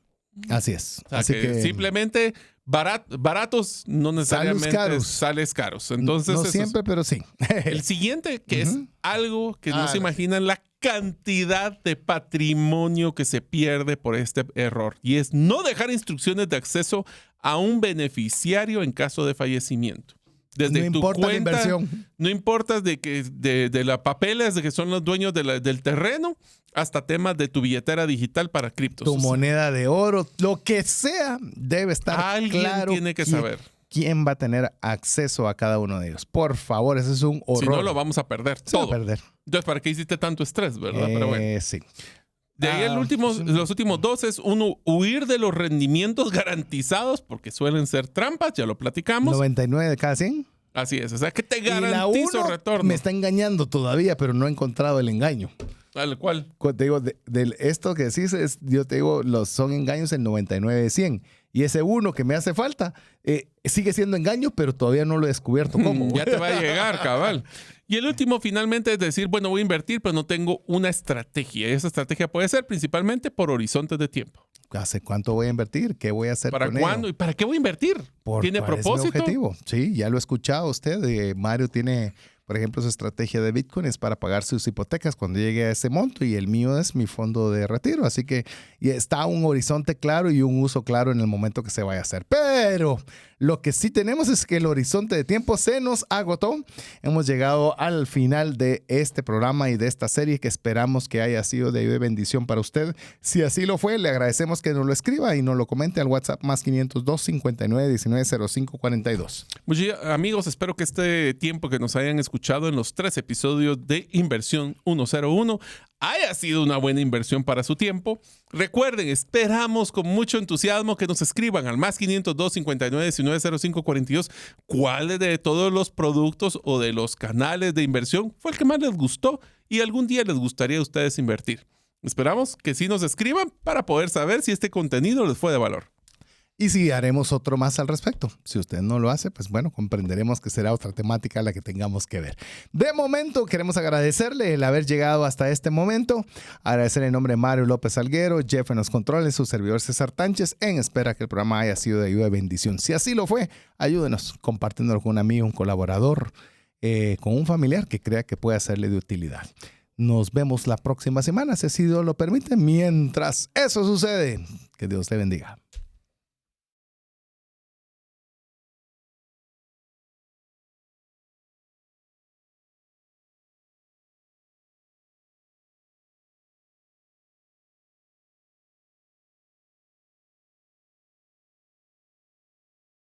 B: Así es.
C: O sea,
B: Así
C: que simplemente baratos no necesariamente sales caros. Entonces,
B: no siempre, pero sí.
C: El siguiente, que es algo que no se imaginan, la cantidad de patrimonio que se pierde por este error. Y es no dejar instrucciones de acceso a un beneficiario en caso de fallecimiento. Desde
B: no
C: tu
B: importa
C: cuenta,
B: la inversión.
C: No importa de las papeles, de que son los dueños del terreno, hasta temas de tu billetera digital para criptos.
B: Tu moneda de oro, lo que sea, debe estar
C: alguien
B: claro.
C: Tiene que saber.
B: ¿Quién va a tener acceso a cada uno de ellos? Por favor, ese es un horror.
C: Si no, lo vamos a perder todo.
B: Va a perder.
C: Entonces, ¿para qué hiciste tanto estrés, verdad? Pero bueno.
B: Sí.
C: De ahí los últimos dos es uno, huir de los rendimientos garantizados, porque suelen ser trampas, ya lo platicamos.
B: 99 de cada 100.
C: Así es, o sea, que te
B: Y la
C: garantizo
B: uno
C: retorno.
B: me está engañando todavía, pero no he encontrado el engaño.
C: ¿Cuál?
B: Te digo, esto que decís, yo te digo, son engaños en 99 de 100. Y ese uno que me hace falta sigue siendo engaño, pero todavía no lo he descubierto cómo.
C: Ya te va a llegar, cabal. Y el último finalmente es decir, bueno, voy a invertir, pero no tengo una estrategia. Y esa estrategia puede ser principalmente por horizontes de tiempo.
B: ¿Hace cuánto voy a invertir? ¿Qué voy a hacer
C: ¿Para
B: con
C: cuándo?
B: ello?
C: ¿Y para qué voy a invertir? ¿Tiene
B: ¿Cuál es mi
C: propósito?
B: objetivo? Sí, ya lo he escuchado usted. Mario tiene, por ejemplo, su estrategia de Bitcoin es para pagar sus hipotecas cuando llegue a ese monto y el mío es mi fondo de retiro. Así que está un horizonte claro y un uso claro en el momento que se vaya a hacer. Pero lo que sí tenemos es que el horizonte de tiempo se nos agotó. Hemos llegado al final de este programa y de esta serie que esperamos que haya sido de bendición para usted. Si así lo fue, le agradecemos que nos lo escriba y nos lo comente al WhatsApp más 502 59 19 05 42.
C: Amigos, espero que este tiempo que nos hayan escuchado en los 3 episodios de Inversión 101 haya sido una buena inversión para su tiempo. Recuerden, esperamos con mucho entusiasmo que nos escriban al más 502 59 19 05 42 cuáles de todos los productos o de los canales de inversión fue el que más les gustó y algún día les gustaría a ustedes invertir. Esperamos que sí nos escriban para poder saber si este contenido les fue de valor.
B: Y si haremos otro más al respecto. Si usted no lo hace, pues bueno, comprenderemos que será otra temática la que tengamos que ver. De momento, queremos agradecerle el haber llegado hasta este momento. Agradecer en nombre de Mario López Alguero, Jeff en los controles, su servidor César Tánchez, en espera que el programa haya sido de ayuda y bendición. Si así lo fue, ayúdenos compartiéndolo con un amigo, un colaborador, con un familiar que crea que puede serle de utilidad. Nos vemos la próxima semana, si así Dios lo permite. Mientras eso sucede, que Dios le bendiga.